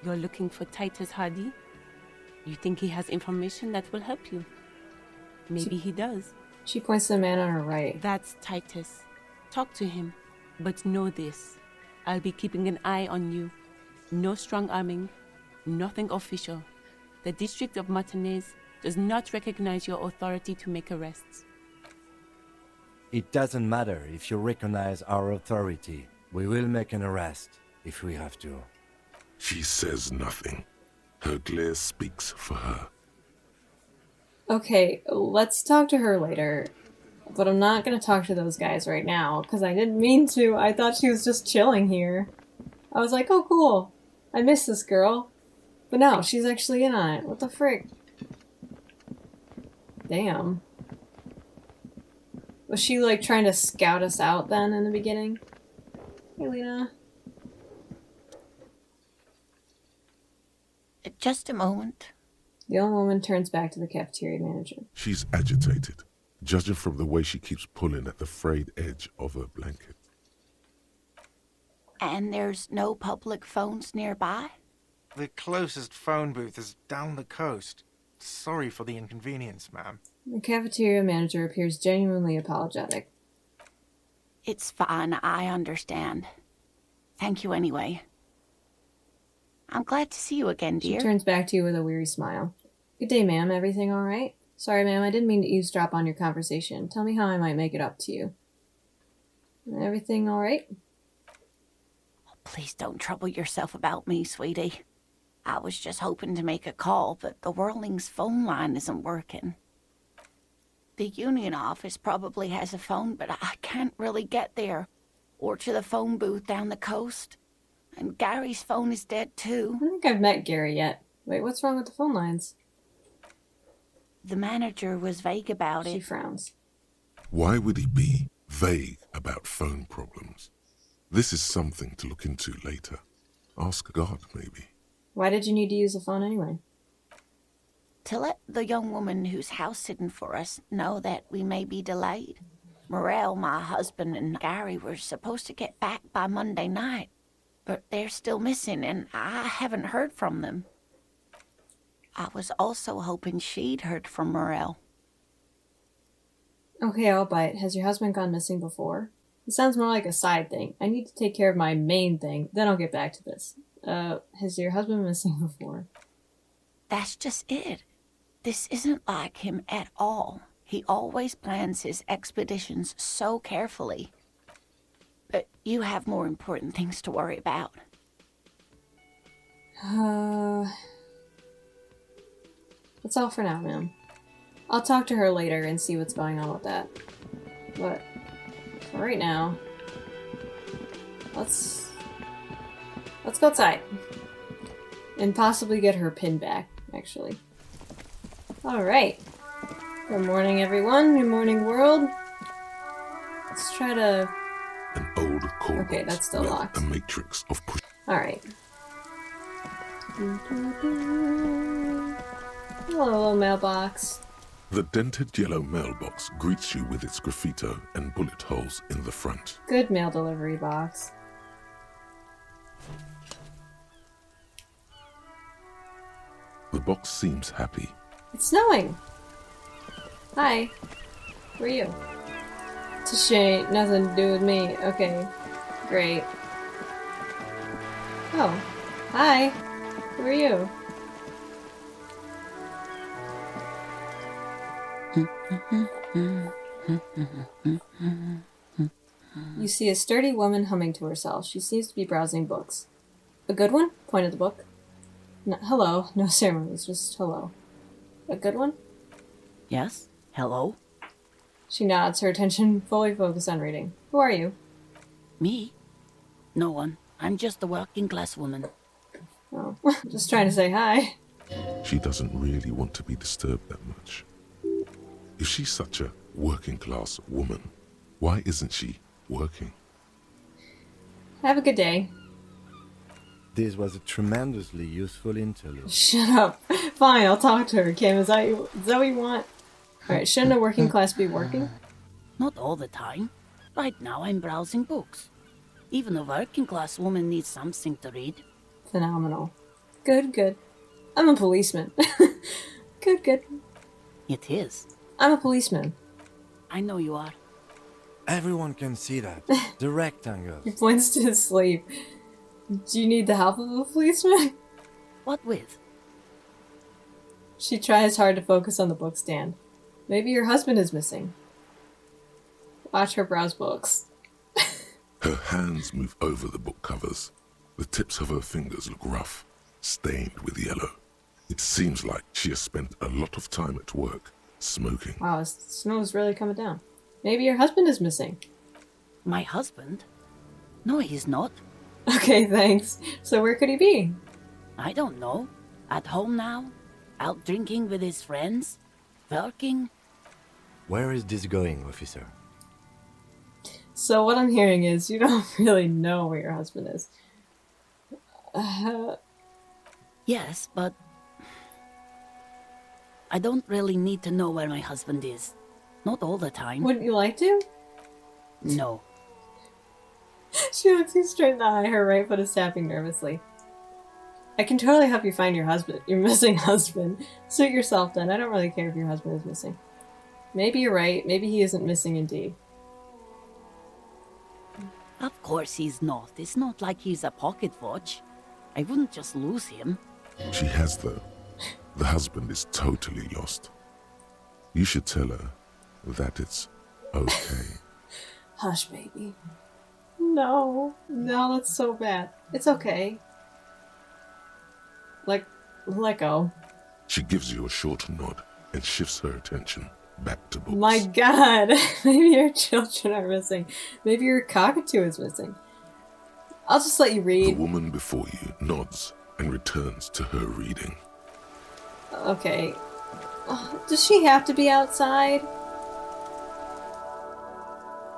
You're looking for Titus Hardy? You think he has information that will help you? Maybe he does. She points to the man on her right. That's Titus. Talk to him. But know this. I'll be keeping an eye on you. No strong arming. Nothing official. The District of Martinez does not recognize your authority to make arrests. It doesn't matter if you recognize our authority. We will make an arrest, if we have to. She says nothing. Her glare speaks for her. Okay, let's talk to her later. But I'm not gonna talk to those guys right now, because I didn't mean to. I thought she was just chilling here. I was like, oh cool, I miss this girl. But no, she's actually in on it. What the frick? Damn. Was she like trying to scout us out then in the beginning? Hey, Lena. Just a moment. The old woman turns back to the cafeteria manager. She's agitated, judging from the way she keeps pulling at the frayed edge of her blanket. And there's no public phones nearby? The closest phone booth is down the coast. Sorry for the inconvenience, ma'am. The cafeteria manager appears genuinely apologetic. It's fine, I understand. Thank you anyway. I'm glad to see you again, dear. She turns back to you with a weary smile. Good day, ma'am. Everything all right? Sorry, ma'am, I didn't mean to eavesdrop on your conversation. Tell me how I might make it up to you. Everything alright? Oh, please don't trouble yourself about me, sweetie. I was just hoping to make a call, but the Whirling's phone line isn't working. The union office probably has a phone, but I can't really get there. Or to the phone booth down the coast. And Gary's phone is dead too. I don't think I've met Gary yet. Wait, what's wrong with the phone lines? The manager was vague about it. She frowns. Why would he be vague about phone problems? This is something to look into later. Ask God, maybe. Why did you need to use a phone anyway? To let the young woman who's house-sitting for us know that we may be delayed. Morel, my husband, and Gary were supposed to get back by Monday night, but they're still missing, and I haven't heard from them. I was also hoping she'd heard from Morel. Okay, I'll bite. Has your husband gone missing before? It sounds more like a side thing. I need to take care of my main thing, then I'll get back to this. Has your husband been missing before? That's just it. This isn't like him at all. He always plans his expeditions so carefully. But you have more important things to worry about. That's all for now, ma'am. I'll talk to her later and see what's going on with that. But for right now, let's go outside. And possibly get her pin back, actually. Alright. Good morning, everyone. Good morning, world. Let's try to... An old call okay, that's still with locked. a matrix of push. Alright. Hello, little mailbox. The dented yellow mailbox greets you with its graffito and bullet holes in the front. Good mail delivery box. The box seems happy. It's snowing! Hi. Who are you? It's a shame. Nothing to do with me. Okay. Great. Oh. Hi. Who are you? You see a sturdy woman humming to herself. She seems to be browsing books. A good one? Point at the book. No, hello. No ceremonies, just hello. A good one? Yes? Hello? She nods, her attention fully focused on reading. Who are you? Me? No one. I'm just a working-class woman. Oh, just trying to say hi. She doesn't really want to be disturbed that much. If she's such a working-class woman, why isn't she working? Have a good day. This was a tremendously useful interlude. Shut up. Fine, I'll talk to her, Kim. Is that what you want? Alright, shouldn't a working class be working? Not all the time. Right now I'm browsing books. Even a working class woman needs something to read. Phenomenal. Good, good. I'm a policeman. Good, good. It is. I'm a policeman. I know you are. Everyone can see that. The rectangles. He points to his sleeve. Do you need the help of a policeman? What with? She tries hard to focus on the book stand. Maybe your husband is missing. Watch her browse books. Her hands move over the book covers. The tips of her fingers look rough, stained with yellow. It seems like she has spent a lot of time at work, smoking. Wow, the snow's really coming down. Maybe your husband is missing. My husband? No, he's not. Okay, thanks. So where could he be? I don't know. At home now? Out drinking with his friends? Working? Where is this going, officer? So what I'm hearing is you don't really know where your husband is. Yes, but I don't really need to know where my husband is. Not all the time. Wouldn't you like to? No. She looks you straight in the eye, her right foot is tapping nervously. I can totally help you find your husband, your missing husband. Suit yourself then, I don't really care if your husband is missing. Maybe you're right, maybe he isn't missing indeed. Of course he's not. It's not like he's a pocket watch. I wouldn't just lose him. She has, though. The husband is totally lost. You should tell her that it's okay. Hush, baby. No. No, that's so bad. It's okay. Let go. She gives you a short nod and shifts her attention back to books. My god. Maybe your children are missing. Maybe your cockatoo is missing. I'll just let you The read. woman before you nods and returns to her reading. Okay. Does she have to be outside?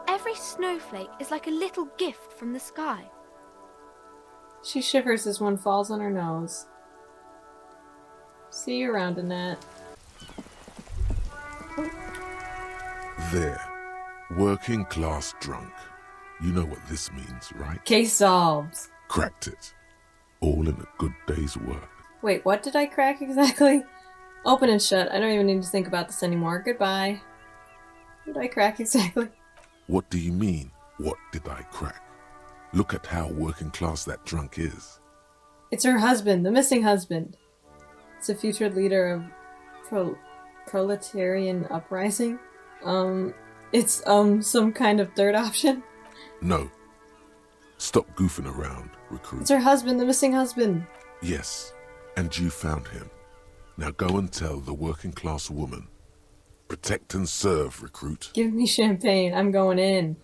Every snowflake is like a little gift from the sky. She shivers as one falls on her nose. See you around, Annette. There. Working class drunk. You know what this means, right? Case solved. Cracked it. All in a good day's work. Wait, what did I crack exactly? Open and shut. I don't even need to think about this anymore. Goodbye. What did I crack exactly? What do you mean, what did I crack? Look at how working class that drunk is. It's her husband, the missing husband. It's a future leader of proletarian uprising. It's some kind of third option. No. Stop goofing around, recruit. It's her husband, the missing husband. Yes, and you found him. Now go and tell the working class woman. Protect and serve, recruit. Give me champagne. I'm going in.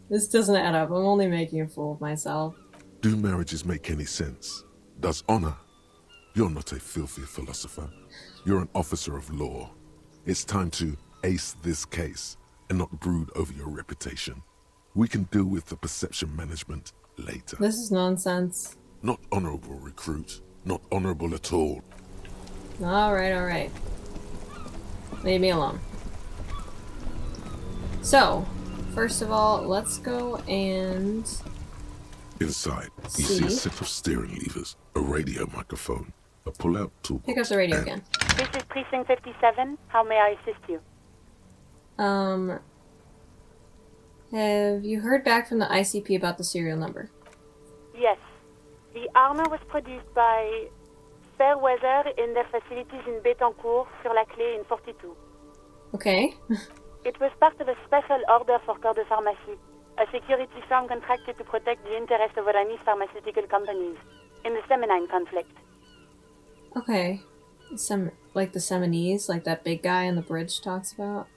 This doesn't add up. I'm only making a fool of myself. Do marriages make any sense? Does honor? You're not a filthy philosopher. You're an officer of law. It's time to ace this case and not brood over your reputation. We can deal with the perception management later. This is nonsense. Not honorable, recruit. Not honorable at all. Alright. Leave me alone. So, first of all, let's go and... Inside, you see a set of steering levers, a radio microphone, a pull-out toolbox. Pick up the radio again. This is Precinct 57. How may I assist you? Have you heard back from the ICP about the serial number? Yes. The armor was produced by Fairweather in their facilities in Betancourt, sur la Clé in 42. Okay. It was part of a special order for Corps de Pharmacie, a security firm contracted to protect the interests of Oranese pharmaceutical companies in the Semenine conflict. Okay. Like the Seminese, like that big guy on the bridge talks about?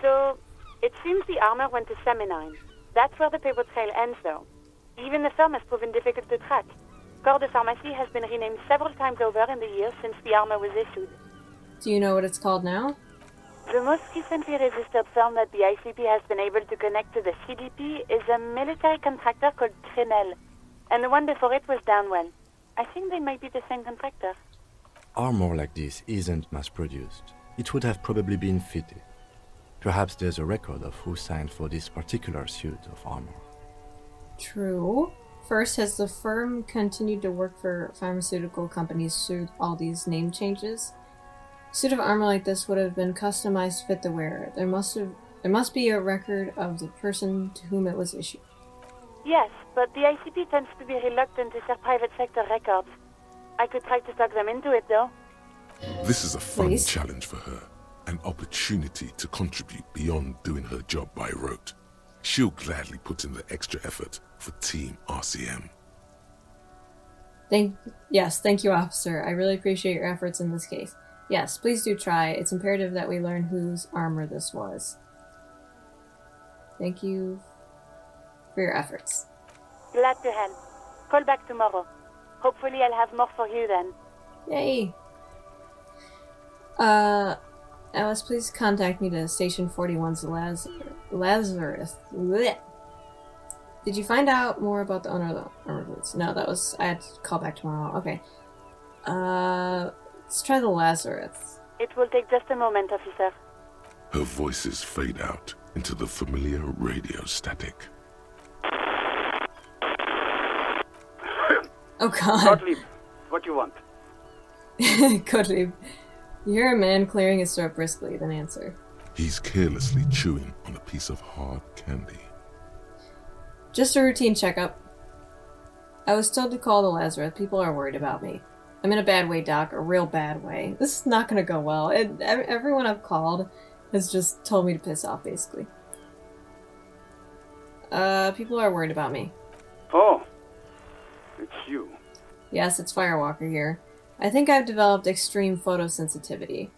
So, it seems the armor went to Semenine. That's where the paper trail ends, though. Even the firm has proven difficult to track. Corps de Pharmacie has been renamed several times over in the years since the armor was issued. Do you know what it's called now? The most recently registered firm that the ICP has been able to connect to the CDP is a military contractor called Trinell, and the one before it was Downwell. I think they might be the same contractor. Armor like this isn't mass-produced. It would have probably been fitted. Perhaps there's a record of who signed for this particular suit of armor. True. First, has the firm continued to work for pharmaceutical companies through all these name changes? A suit of armor like this would have been customized to fit the wearer. There must be a record of the person to whom it was issued. Yes, but the ICP tends to be reluctant to share private sector records. I could try to talk them into it, though. This is a fun challenge for her. An opportunity to contribute beyond doing her job by rote. She'll gladly put in the extra effort for Team RCM. Thank you, officer. I really appreciate your efforts in this case. Yes, please do try. It's imperative that we learn whose armor this was. Thank you for your efforts. Glad to help. Call back tomorrow. Hopefully I'll have more for you then. Yay! Alice, please contact me to Station 41's Lazarus. Blech. Did you find out more about the owner of the armor boots? No, I had to call back tomorrow. Okay. Let's try the Lazarus. It will take just a moment, officer. Her voices fade out into the familiar radio static. Oh god. Gottlieb, what do you want? Gottlieb. You hear a man clearing his throat briskly, then answer. He's carelessly chewing on a piece of hard candy. Just a routine checkup. I was told to call the Lazarus. People are worried about me. I'm in a bad way, Doc. A real bad way. This is not gonna go well. Everyone I've called has just told me to piss off, basically. People are worried about me. Oh, it's you. Yes, it's Firewalker here. I think I've developed extreme photosensitivity.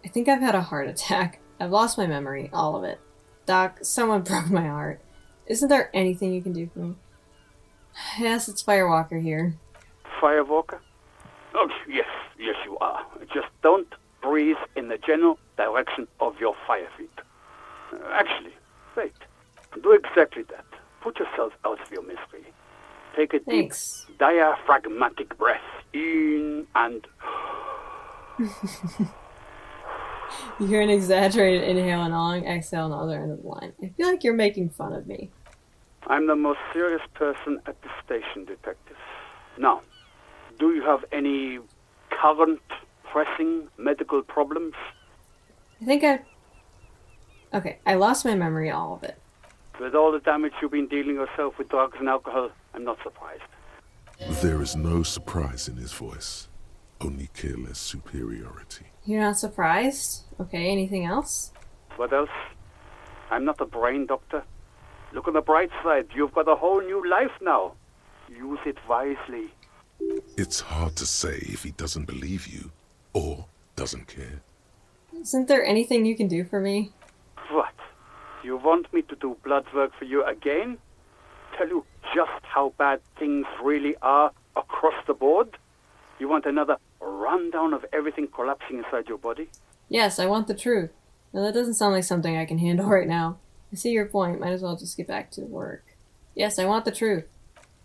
I think I've had a heart attack. I've lost my memory, all of it. Doc, someone broke my heart. Isn't there anything you can do for me? Yes, it's Firewalker here. Firewalker? Oh, yes, you are. Just don't breathe in the general direction of your fire feet. Actually, wait. Do exactly that. Put yourself out of your misery. Take a deep, diaphragmatic breath in and... You hear an exaggerated inhale and a long exhale on the other end of the line. I feel like you're making fun of me. I'm the most serious person at the station, Detective. Now, do you have any current, pressing medical problems? I think Okay, I lost my memory, all of it. With all the damage you've been dealing yourself with drugs and alcohol, I'm not surprised. There is no surprise in his voice, only careless superiority. You're not surprised? Okay, anything else? What else? I'm not a brain doctor. Look on the bright side. You've got a whole new life now. Use it wisely. It's hard to say if he doesn't believe you, or doesn't care. Isn't there anything you can do for me? What? You want me to do blood work for you again? Tell you just how bad things really are across the board? You want another rundown of everything collapsing inside your body? Yes, I want the truth. Now that doesn't sound like something I can handle right now. I see your point. Might as well just get back to work. Yes, I want the truth.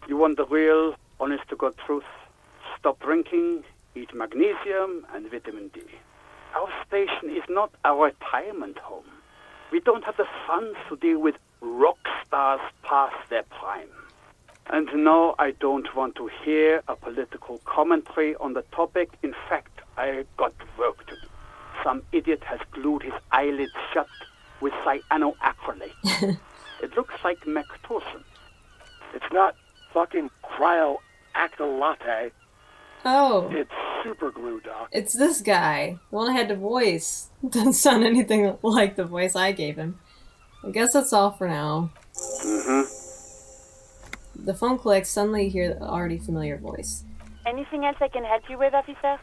You want the real, honest-to-God truth? Stop drinking, eat magnesium and vitamin D. Our station is not a retirement home. We don't have the funds to deal with rock stars past their prime. And no, I don't want to hear a political commentary on the topic. In fact, I've got work to do. Some idiot has glued his eyelids shut with cyanoacrylate. It looks like Mactorson. It's not fucking cryoacrylate. Oh. It's super glue, Doc. It's this guy. The one I had to voice. Doesn't sound anything like the voice I gave him. I guess that's all for now. The phone clicks, suddenly you hear the already familiar voice. Anything else I can help you with, officer?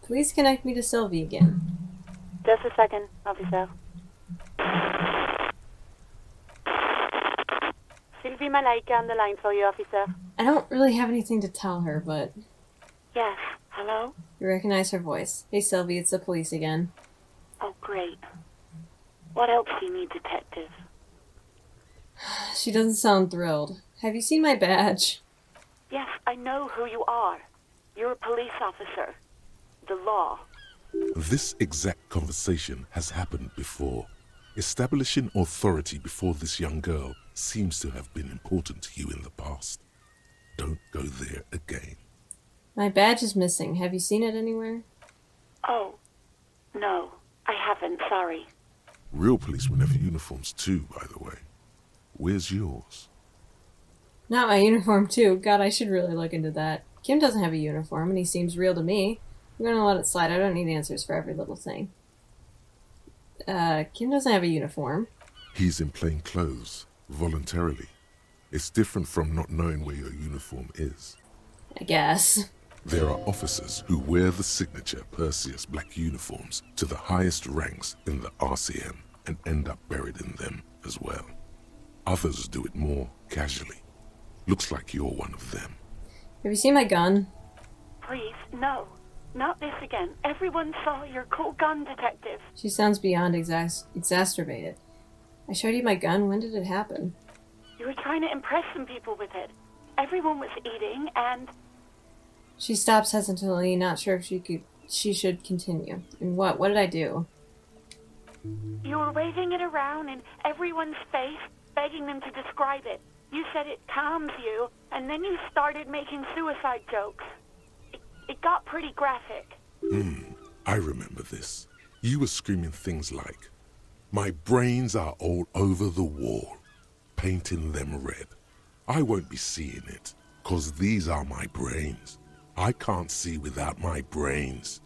Please connect me to Sylvie again. Just a second, officer. Sylvie Malaika on the line for you, officer. I don't really have anything to tell her, but... Yes, hello? You recognize her voice. Hey Sylvie, it's the police again. Oh, great. What else do you need, detective? She doesn't sound thrilled. Have you seen my badge? Yes, I know who you are. You're a police officer. The law. This exact conversation has happened before. Establishing authority before this young girl seems to have been important to you in the past. Don't go there again. My badge is missing. Have you seen it anywhere? Oh, no. I haven't, sorry. Real policemen have uniforms too, by the way. Where's yours? Not my uniform too. God, I should really look into that. Kim doesn't have a uniform, and he seems real to me. I'm gonna let it slide. I don't need answers for every little thing. Kim doesn't have a uniform. He's in plain clothes, voluntarily. It's different from not knowing where your uniform is. I guess. There are officers who wear the signature Perseus black uniforms to the highest ranks in the RCM and end up buried in them as well. Others do it more casually. Looks like you're one of them. Have you seen my gun? Please, no. Not this again. Everyone saw your cool gun, detective. She sounds beyond exacerbated. I showed you my gun. When did it happen? You were trying to impress some people with it. Everyone was eating, and... She stops hesitantly, not sure if she should continue. And what? What did I do? You were waving it around in everyone's face, begging them to describe it. You said it calms you, and then you started making suicide jokes. It got pretty graphic. I remember this. You were screaming things like, "My brains are all over the wall," painting them red. I won't be seeing it, 'cause these are my brains. I can't see without my brains.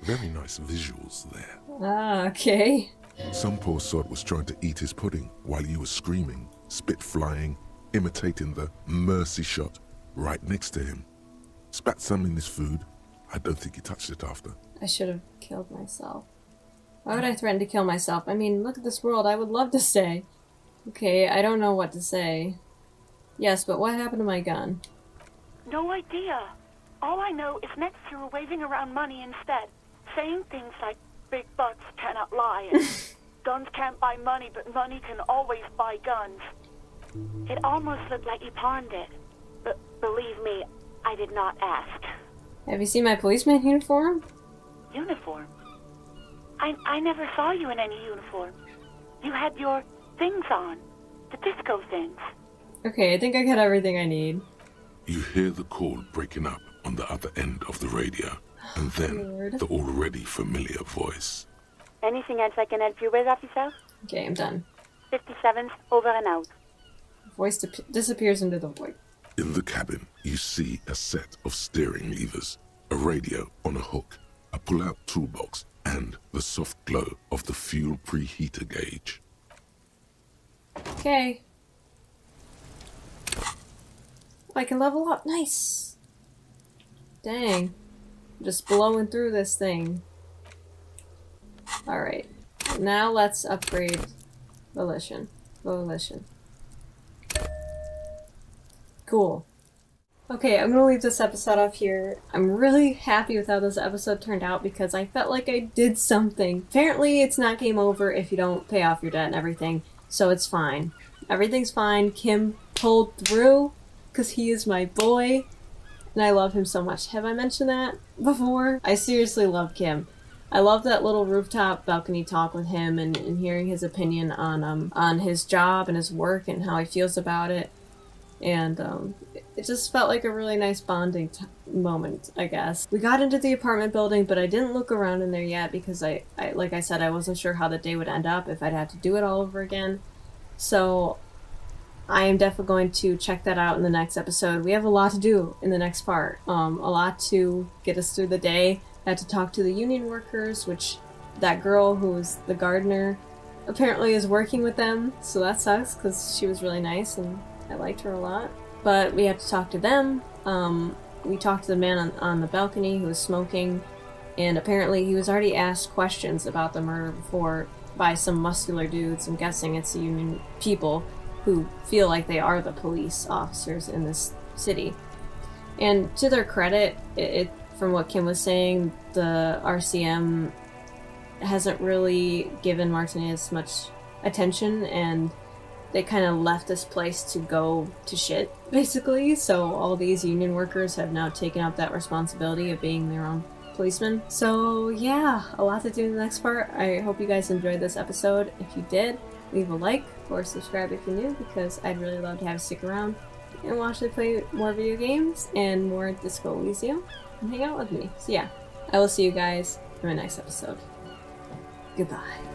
Very nice visuals there. Ah, okay. Some poor sod was trying to eat his pudding while you were screaming, spit flying, imitating the mercy shot right next to him. Spat some in his food. I don't think he touched it after. I should have killed myself. Why would I threaten to kill myself? I mean, look at this world. I would love to stay. Okay, I don't know what to say. Yes, but what happened to my gun? No idea. All I know is next you were waving around money instead, saying things like, big butts cannot lie, and guns can't buy money, but money can always buy guns. It almost looked like you pawned it. But believe me, I did not ask. Have you seen my policeman uniform? Uniform? I never saw you in any uniform. You had your things on. The disco things. Okay, I think I got everything I need. You hear the call breaking up on the other end of the radio, and then the already familiar voice. Anything else I can help you with, officer? Okay, I'm done. 57th, over and out. Voice disappears into the void. In the cabin, you see a set of steering levers, a radio on a hook, a pull-out toolbox, and the soft glow of the fuel preheater gauge. Okay. I can level up. Nice. Dang. I'm just blowing through this thing. Alright. Now let's upgrade Volition. Cool. Okay, I'm gonna leave this episode off here. I'm really happy with how this episode turned out because I felt like I did something. Apparently it's not game over if you don't pay off your debt and everything, so it's fine. Everything's fine. Kim pulled through because he is my boy and I love him so much. Have I mentioned that before? I seriously love Kim. I love that little rooftop balcony talk with him and hearing his opinion on his job and his work and how he feels about it. And it just felt like a really nice bonding moment, I guess. We got into the apartment building, but I didn't look around in there yet because I like I said, I wasn't sure how the day would end up, if I'd have to do it all over again. So I am definitely going to check that out in the next episode. We have a lot to do in the next part. A lot to get us through the day. I had to talk to the union workers, which that girl who was the gardener apparently is working with them, so that sucks because she was really nice and I liked her a lot. But we had to talk to them. We talked to the man on the balcony who was smoking, and apparently he was already asked questions about the murder before by some muscular dudes. I'm guessing it's the union people who feel like they are the police officers in this city. And to their credit, from what Kim was saying, the RCM hasn't really given Martinez much attention, and they kind of left this place to go to shit, basically. So all these union workers have now taken up that responsibility of being their own policemen. So yeah, a lot to do in the next part. I hope you guys enjoyed this episode. If you did, leave a like or subscribe if you're new, because I'd really love to have you stick around and watch me play more video games and more Disco Elysium and hang out with me. So yeah, I will see you guys in my next episode. Goodbye.